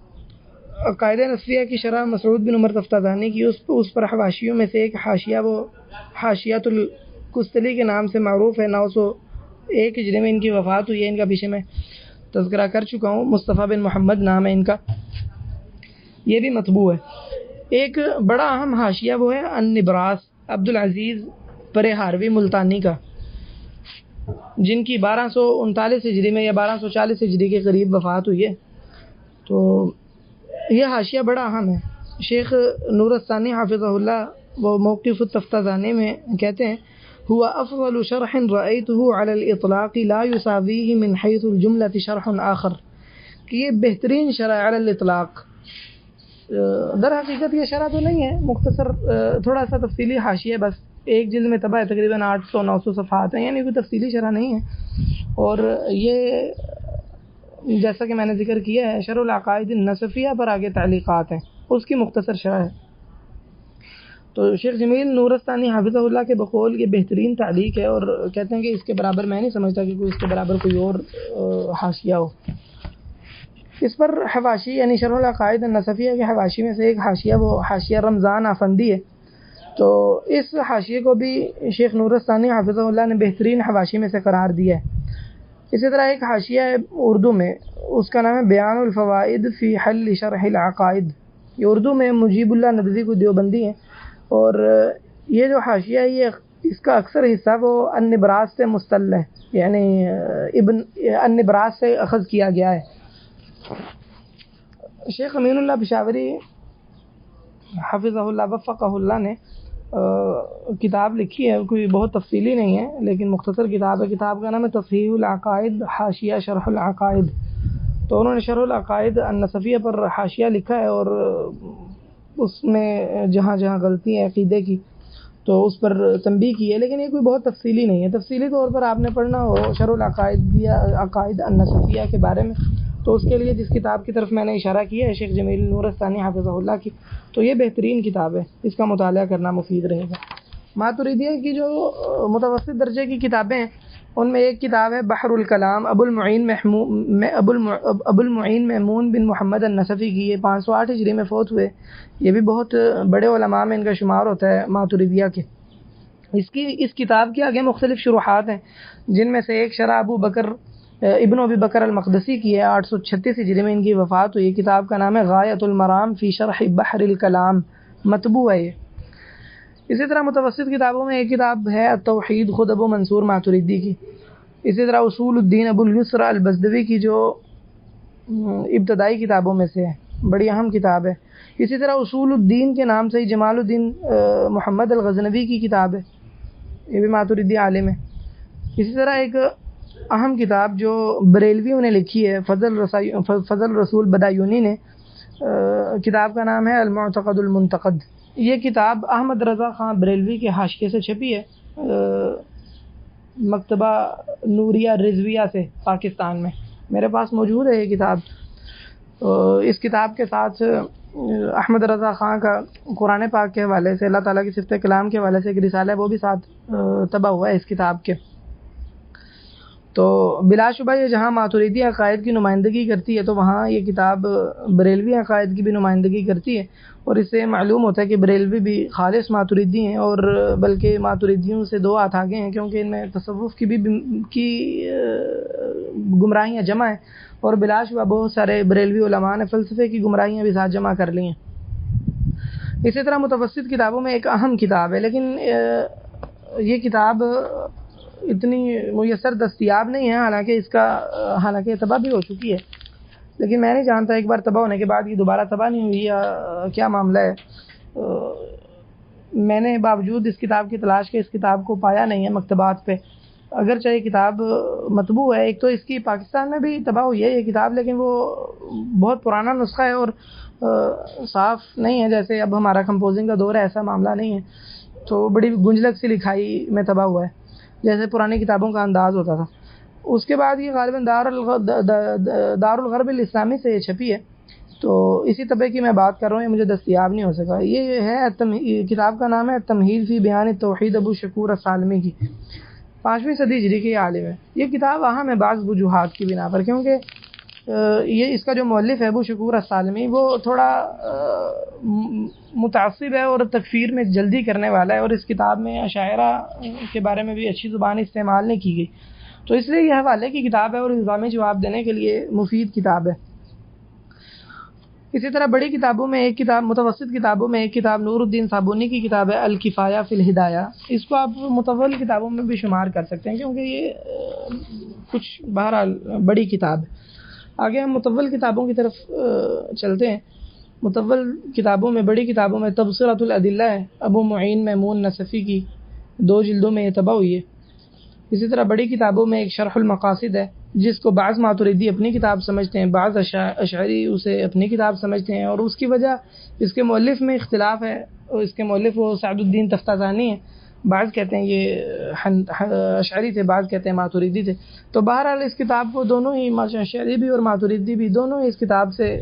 عقائد نصفیہ کی شرح مسعود بن عمر تفتازانی کی، اس پر حواشیوں میں سے ایک حاشیہ وہ حاشیۃ الکستلی کے نام سے معروف ہے، 901 ہجری میں ان کی وفات ہوئی ہے۔ ان کا پیچھے میں تذکرہ کر چکا ہوں، مصطفیٰ بن محمد نام ہے ان کا، یہ بھی مطبوع ہے۔ ایک بڑا اہم حاشیہ وہ ہے النبراس عبدالعزیز پرہاروی ملتانی کا، جن کی 1239 ہجری میں یا 1240 ہجری کے قریب وفات ہوئی ہے۔ تو یہ حاشیہ بڑا اہم ہے۔ شیخ نورستانی حافظہ اللہ وہ موقف التفتازانی میں کہتے ہیں، هو افضل شرح رأيته على الاطلاق لا يساويه من حيث الجملة شرح آخر، کہ یہ بہترین شرح علی الاطلاق۔ در حقیقت یہ شرح تو نہیں ہے، مختصر تھوڑا سا تفصیلی حاشیہ، بس ایک جلد میں طبع ہے، تقریباً 800-900 صفحات ہیں، یعنی کوئی تفصیلی شرح نہیں ہے۔ اور یہ جیسا کہ میں نے ذکر کیا ہے، شرح العقائد النصفیہ پر آگے تعلیقات ہیں، اس کی مختصر شرح ہے۔ تو شیخ جمیل نورستانی حافظہ اللہ کے بقول یہ بہترین تعلیق ہے، اور کہتے ہیں کہ اس کے برابر میں نہیں سمجھتا کہ اس کے برابر کوئی اور حاشیہ ہو۔ اس پر حواشی یعنی شرح العقائد النصفیہ کے حواشی میں سے ایک حاشیہ وہ حاشیہ رمضان آفندی ہے۔ تو اس حاشیے کو بھی شیخ نورستانی حافظہ اللہ نے بہترین حواشی میں سے قرار دیا ہے۔ اسی طرح ایک حاشیہ ہے اردو میں، اس کا نام ہے بیان الفوائد فی حل شرح العقائد، یہ اردو میں مجیب اللہ ندوی کو دیوبندی ہیں، اور یہ جو حاشیہ ہے یہ اس کا اکثر حصہ وہ النبراس سے مستل ہے، یعنی ابن النبراس سے اخذ کیا گیا ہے۔ شیخ امین اللہ پشاوری حفظہ اللہ وفقہ اللہ نے کتاب لکھی ہے، کوئی بہت تفصیلی نہیں ہے لیکن مختصر کتاب ہے۔ کتاب کا نام ہے تصحیح العقائد حاشیہ شرح العقائد۔ تو انہوں نے شرح العقائد النصفیہ پر حاشیہ لکھا ہے، اور اس میں جہاں جہاں غلطی ہے عقیدے کی تو اس پر تنبیہ کی ہے، لیکن یہ کوئی بہت تفصیلی نہیں ہے۔ تفصیلی طور پر آپ نے پڑھنا ہو شرح العقائد عقائد النصفیہ کے بارے میں، تو اس کے لیے جس کتاب کی طرف میں نے اشارہ کیا ہے شیخ جمیل نورستانی حافظہ اللہ کی، تو یہ بہترین کتاب ہے، اس کا مطالعہ کرنا مفید رہے گا۔ ماتریدیہ کی جو متوسط درجے کی کتابیں ہیں ان میں ایک کتاب ہے بحر الکلام ابو المعین میمون بن محمد النصفی کی، یہ 508 ہجری میں فوت ہوئے، یہ بھی بہت بڑے علماء میں ان کا شمار ہوتا ہے ماتریدیہ کے۔ اس کتاب کے آگے مختلف شروحات ہیں، جن میں سے ایک شرح ابن ابی بکر المقدسی کی ہے، 836 ہجری میں ان کی وفات ہوئی۔ کتاب کا نام ہے غایۃ المرام فی شرح بحر الکلام، مطبوع ہے یہ۔ اسی طرح متوسط کتابوں میں ایک کتاب ہے التوحید خود ابو منصور ماتریدی کی. اسی طرح اصول الدین ابو الیسر البزدوی کی جو ابتدائی کتابوں میں سے ہے، بڑی اہم کتاب ہے. اسی طرح اصول الدین کے نام سے ہی جمال الدین محمد الغزنوی کی کتاب ہے، یہ بھی ماتریدی عالم ہے. اسی طرح ایک اہم کتاب جو بریلویوں نے لکھی ہے، فضل رسول بدایونی نے، کتاب کا نام ہے المعتقد المنتقد. یہ کتاب احمد رضا خان بریلوی کے حاشیے سے چھپی ہے، مکتبہ نوریہ رضویہ سے پاکستان میں. میرے پاس موجود ہے یہ کتاب. اس کتاب کے ساتھ احمد رضا خان کا قرآن پاک کے حوالے سے، اللہ تعالیٰ کی صفت کلام کے حوالے سے ایک رسالہ ہے، وہ بھی ساتھ طبع ہوا ہے اس کتاب کے. تو بلا شبہ یہ جہاں ماتریدی عقائد کی نمائندگی کرتی ہے تو وہاں یہ کتاب بریلوی عقائد کی بھی نمائندگی کرتی ہے. اور اس سے معلوم ہوتا ہے کہ بریلوی بھی خالص ماتریدی ہیں، اور بلکہ ماتریدیوں سے دو ہاتھ آگے ہیں، کیونکہ ان میں تصوف کی گمراہیاں جمع ہیں، اور بلا شبہ بہت سارے بریلوی علماء نے فلسفے کی گمراہیاں بھی ساتھ جمع کر لی ہیں. اسی طرح متوسط کتابوں میں ایک اہم کتاب ہے، لیکن یہ کتاب اتنی میسر دستیاب نہیں ہے، حالانکہ یہ طبع بھی ہو چکی ہے، لیکن میں نہیں جانتا ایک بار طبع ہونے کے بعد یہ دوبارہ طبع نہیں ہوئی یا کیا معاملہ ہے. میں نے باوجود اس کتاب کی تلاش کے اس کتاب کو پایا نہیں ہے مکتبات پہ، اگرچہ یہ کتاب مطبوع ہے. ایک تو اس کی پاکستان میں بھی طبع ہوئی ہے یہ کتاب، لیکن وہ بہت پرانا نسخہ ہے اور صاف نہیں ہے، جیسے اب ہمارا کمپوزنگ کا دور ہے، ایسا معاملہ نہیں ہے، تو بڑی گنجلک سی لکھائی میں طبع ہوا ہے جیسے پرانی کتابوں کا انداز ہوتا تھا. اس کے بعد یہ غالباً دار الغرب الاسلامی سے یہ چھپی ہے، تو اسی طبع کی میں بات کر رہا ہوں، یہ مجھے دستیاب نہیں ہو سکا. یہ ہے کتاب کا نام ہے تمہید فی بیان التوحید ابو شکور السالمی کی، 5ویں صدی ہجری کے عالم ہے. یہ کتاب اہم ہے بعض وجوہات کی بنا پر، کیونکہ یہ اس کا جو مؤلف ہے ابو شکور السالمی وہ تھوڑا متعصب ہے اور تکفیر میں جلدی کرنے والا ہے، اور اس کتاب میں اشاعرہ کے بارے میں بھی اچھی زبان استعمال نہیں کی گئی، تو اس لیے یہ حوالے کی کتاب ہے اور الزامی جواب دینے کے لیے مفید کتاب ہے. اسی طرح بڑی کتابوں میں ایک کتاب، متوسط کتابوں میں ایک کتاب نور الدین صابونی کی کتاب ہے الکفایہ فی الہدایہ. اس کو آپ مطول کتابوں میں بھی شمار کر سکتے ہیں، کیونکہ یہ کچھ بہرحال بڑی کتاب ہے. آگے ہم مطول کتابوں کی طرف چلتے ہیں. مطول کتابوں میں، بڑی کتابوں میں تبصرۃ الادلہ ہے ابو معین میمون نصفی کی، 2 جلدوں میں یہ طبع ہوئی ہے. اسی طرح بڑی کتابوں میں ایک شرح المقاصد ہے، جس کو بعض ماتریدی اپنی کتاب سمجھتے ہیں، بعض اشعری اسے اپنی کتاب سمجھتے ہیں، اور اس کی وجہ اس کے مؤلف میں اختلاف ہے. اور اس کے مؤلف وہ سعد الدین تفتازانی ہیں، بعض کہتے ہیں یہ اشعری تھے، بعض کہتے ہیں ماتریدی تھے. تو بہرحال اس کتاب کو دونوں ہی، اشعری بھی اور ماتریدی بھی، دونوں ہی اس کتاب سے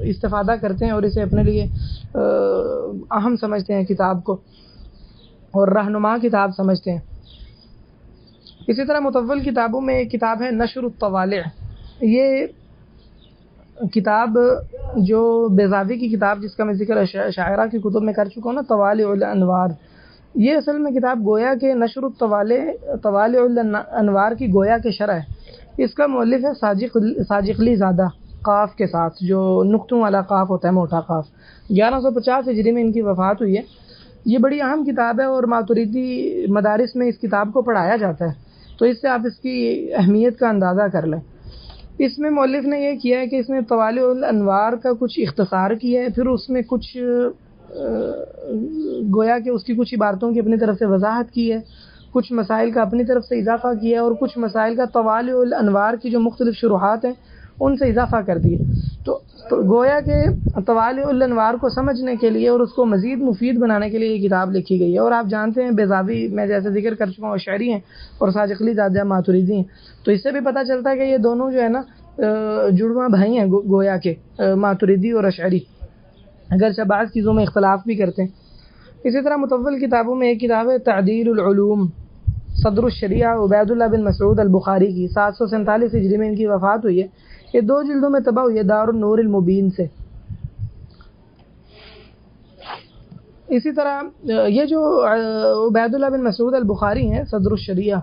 استفادہ کرتے ہیں اور اسے اپنے لیے اہم سمجھتے ہیں کتاب کو، اور رہنما کتاب سمجھتے ہیں. اسی طرح مطول کتابوں میں ایک کتاب ہے نشر الطوالع. یہ کتاب جو بیضاوی کی کتاب جس کا میں ذکر شاعرہ کی کتب میں کر چکا ہوں نا، طوالع الانوار، یہ اصل میں کتاب گویا کہ نشر طوالع الانوار کی گویا کے شرح ہے. اس کا مؤلف ہے ساجقلی زادہ، قاف کے ساتھ، جو نقطوں والا قاف ہوتا ہے، موٹا قاف. 1150 ہجری میں ان کی وفات ہوئی ہے. یہ بڑی اہم کتاب ہے اور ماتریدی مدارس میں اس کتاب کو پڑھایا جاتا ہے، تو اس سے آپ اس کی اہمیت کا اندازہ کر لیں. اس میں مؤلف نے یہ کیا ہے کہ اس نے طوالع الانوار کا کچھ اختصار کیا ہے، پھر اس میں کچھ گویا کہ اس کی کچھ عبارتوں کی اپنی طرف سے وضاحت کی ہے، کچھ مسائل کا اپنی طرف سے اضافہ کیا ہے، اور کچھ مسائل کا طوالع الانوار کی جو مختلف شروحات ہیں ان سے اضافہ کر دیا. تو گویا کہ طوالع الانوار کو سمجھنے کے لیے اور اس کو مزید مفید بنانے کے لیے یہ کتاب لکھی گئی ہے. اور آپ جانتے ہیں بیضاوی، میں جیسے ذکر کر چکا ہوں، اشعری ہیں، اور ساجقلی زادہ ماتریدی ہیں، تو اس سے بھی پتہ چلتا ہے کہ یہ دونوں جو ہے نا جڑواں بھائی ہیں گویا کے، ماتریدی اور اشعری، اگرچہ بعض چیزوں میں اختلاف بھی کرتے ہیں. اسی طرح مطول کتابوں میں ایک کتاب ہے تعدیل العلوم صدر الشریعہ عبید اللہ بن مسعود البخاری کی، 747 ہجری میں ان کی وفات ہوئی ہے. یہ 2 جلدوں میں طبع ہوئی ہے دار النور المبین سے. اسی طرح یہ جو عبید اللہ بن مسعود البخاری ہیں صدر الشریعہ،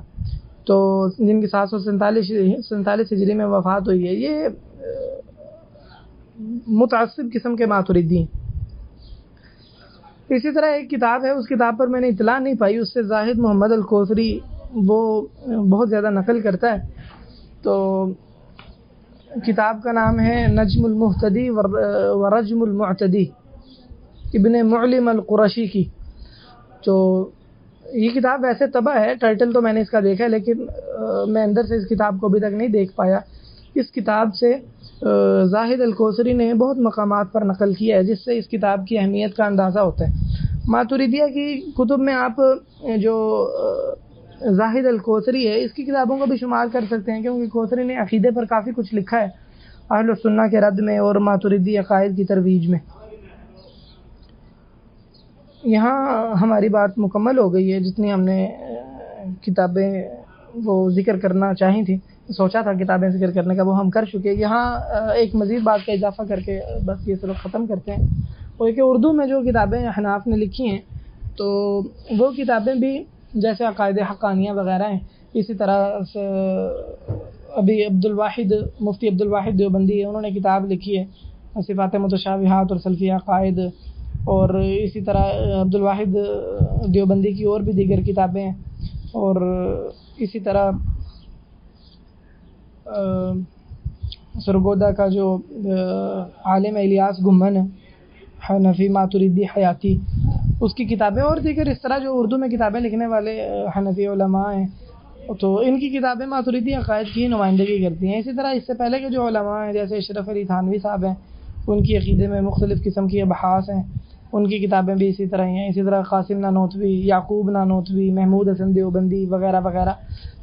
تو جن کی 747 ہجری میں وفات ہوئی ہے، یہ متعصب قسم کے ماتریدی ہیں. اسی طرح ایک کتاب ہے، اس کتاب پر میں نے اطلاع نہیں پائی، اس سے زاہد محمد الکوثری وہ بہت زیادہ نقل کرتا ہے. تو کتاب کا نام ہے نجم المہتدی ورجم المعتدی، ابن معلم القرشی کی. تو یہ کتاب ویسے طبع ہے، ٹائٹل تو میں نے اس کا دیکھا ہے، لیکن میں اندر سے اس کتاب کو ابھی تک نہیں دیکھ پایا. اس کتاب سے زاہد الکوثری نے بہت مقامات پر نقل کیا ہے، جس سے اس کتاب کی اہمیت کا اندازہ ہوتا ہے. ماتریدیہ کی کتب میں آپ جو زاہد الکوثری ہے اس کی کتابوں کو بھی شمار کر سکتے ہیں، کیونکہ کوثری نے عقیدے پر کافی کچھ لکھا ہے، اہل السنہ کے رد میں اور ماتریدی عقائد کی ترویج میں. یہاں ہماری بات مکمل ہو گئی ہے، جتنی ہم نے کتابیں وہ ذکر کرنا چاہی تھیں، سوچا تھا کتابیں ذکر کرنے کا، وہ ہم کر چکے. یہاں ایک مزید بات کا اضافہ کر کے بس یہ سبق ختم کرتے ہیں. وہ کہ اردو میں جو کتابیں حناف نے لکھی ہیں تو وہ کتابیں بھی جیسے عقائد حقانیہ وغیرہ ہیں، اسی طرح سے ابھی مفتی عبدالواحد دیوبندی ہے، انہوں نے کتاب لکھی ہے صفات متشابہات اور سلفی عقائد، اور اسی طرح عبدالواحد دیوبندی کی اور بھی دیگر کتابیں ہیں. اور اسی طرح سرگودا کا جو عالم الیاس گمن ہے، حنفی ماتریدی حیاتی، اس کی کتابیں، اور دیگر اس طرح جو اردو میں کتابیں لکھنے والے حنفی علماء ہیں تو ان کی کتابیں ماتریدی عقائد کی نمائندگی کرتی ہیں. اسی طرح اس سے پہلے کے جو علماء ہیں جیسے اشرف علی تھانوی صاحب ہیں، ان کی عقیدے میں مختلف قسم کی ابحاث ہیں، ان کی کتابیں بھی اسی طرح ہی ہیں. اسی طرح قاسم نانوتوی، یعقوب نانوتوی، محمود حسن دیوبندی وغیرہ وغیرہ،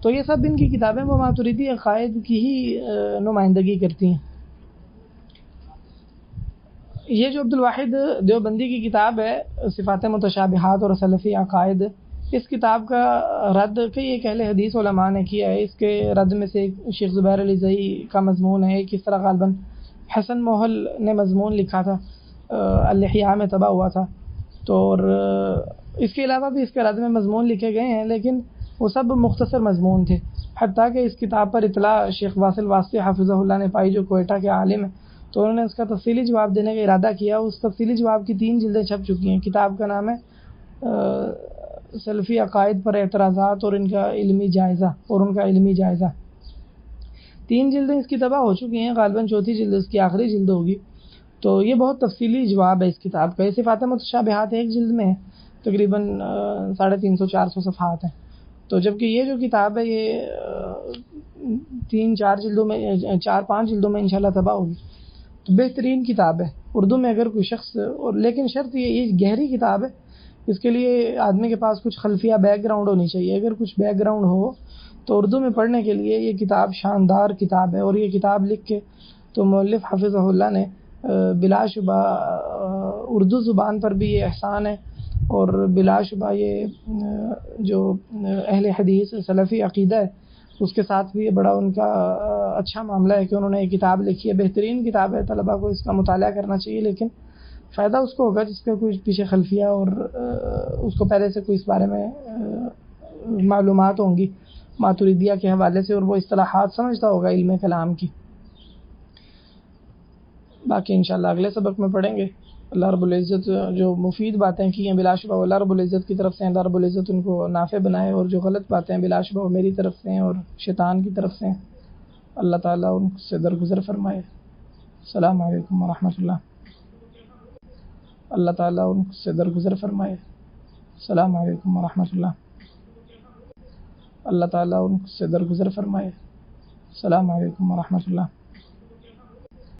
تو یہ سب ان کی کتابیں وہ ماتریدی عقائد کی ہی نمائندگی کرتی ہیں. یہ جو عبدالواحد دیوبندی کی کتاب ہے صفات متشابہات اور سلفی عقائد، اس کتاب کا رد کئی ایک اہل حدیث علماء نے کیا ہے. اس کے رد میں سے شیخ زبیر علی زئی کا مضمون ہے، ایک اس طرح غالباً حسن موہل نے مضمون لکھا تھا، الاحیاء میں طبع ہوا تھا. تو اور اس کے علاوہ بھی اس کے رد میں مضمون لکھے گئے ہیں، لیکن وہ سب مختصر مضمون تھے. حتیٰ کہ اس کتاب پر اطلاع شیخ واصل واسطی حافظہ اللہ نے پائی، جو کوئٹہ کے عالم ہیں، تو انہوں نے اس کا تفصیلی جواب دینے کا ارادہ کیا. اس تفصیلی جواب کی 3 جلدیں چھپ چکی ہیں. کتاب کا نام ہے سلفی عقائد پر اعتراضات اور ان کا علمی جائزہ. 3 جلدیں اس کی طبع ہو چکی ہیں، غالباً چوتھی جلد اس کی آخری جلد ہوگی. تو یہ بہت تفصیلی جواب ہے اس کتاب کا. یہ صفات متشابہات ایک جلد میں ہے، تقریباً 350-400 صفحات ہیں. تو جبکہ یہ جو کتاب ہے یہ 3-4 جلدوں میں 4-5 جلدوں میں انشاءاللہ طبع ہوگی. تو بہترین کتاب ہے اردو میں. اگر کوئی شخص، اور لیکن شرط یہ گہری کتاب ہے، اس کے لیے آدمی کے پاس کچھ خلفیہ بیک گراؤنڈ ہونی چاہیے. اگر کچھ بیک گراؤنڈ ہو تو اردو میں پڑھنے کے لیے یہ کتاب شاندار کتاب ہے. اور یہ کتاب لکھ کے تو مؤلف حافظہ اللہ نے بلا شبہ اردو زبان پر بھی یہ احسان ہے، اور بلا شبہ یہ جو اہل حدیث سلفی عقیدہ ہے اس کے ساتھ بھی یہ بڑا ان کا اچھا معاملہ ہے کہ انہوں نے یہ کتاب لکھی ہے. بہترین کتاب ہے، طلباء کو اس کا مطالعہ کرنا چاہیے. لیکن فائدہ اس کو ہوگا جس کا کوئی پیچھے خلفیہ اور اس کو پہلے سے کوئی اس بارے میں معلومات ہوں گی ماتریدیہ کے حوالے سے، اور وہ اصطلاحات سمجھتا ہوگا علم کلام کی. باقی انشاءاللہ اگلے سبق میں پڑھیں گے. اللہ رب العزت جو مفید باتیں کی ہیں بلا شبہ اللہ رب العزت کی طرف سے، اللہ رب العزت ان کو نافع بنائے، اور جو غلط باتیں بلا شبہ وہ میری طرف سے ہیں اور شیطان کی طرف سے ہیں، اللہ تعالیٰ ان سے درگزر فرمائے. السلام علیکم ورحمۃ اللہ. اللہ تعالیٰ ان سے درگزر فرمائے. السلام علیکم ورحمۃ اللہ. اللہ تعالیٰ ان سے درگزر فرمائے. السلام علیکم ورحمۃ اللہ.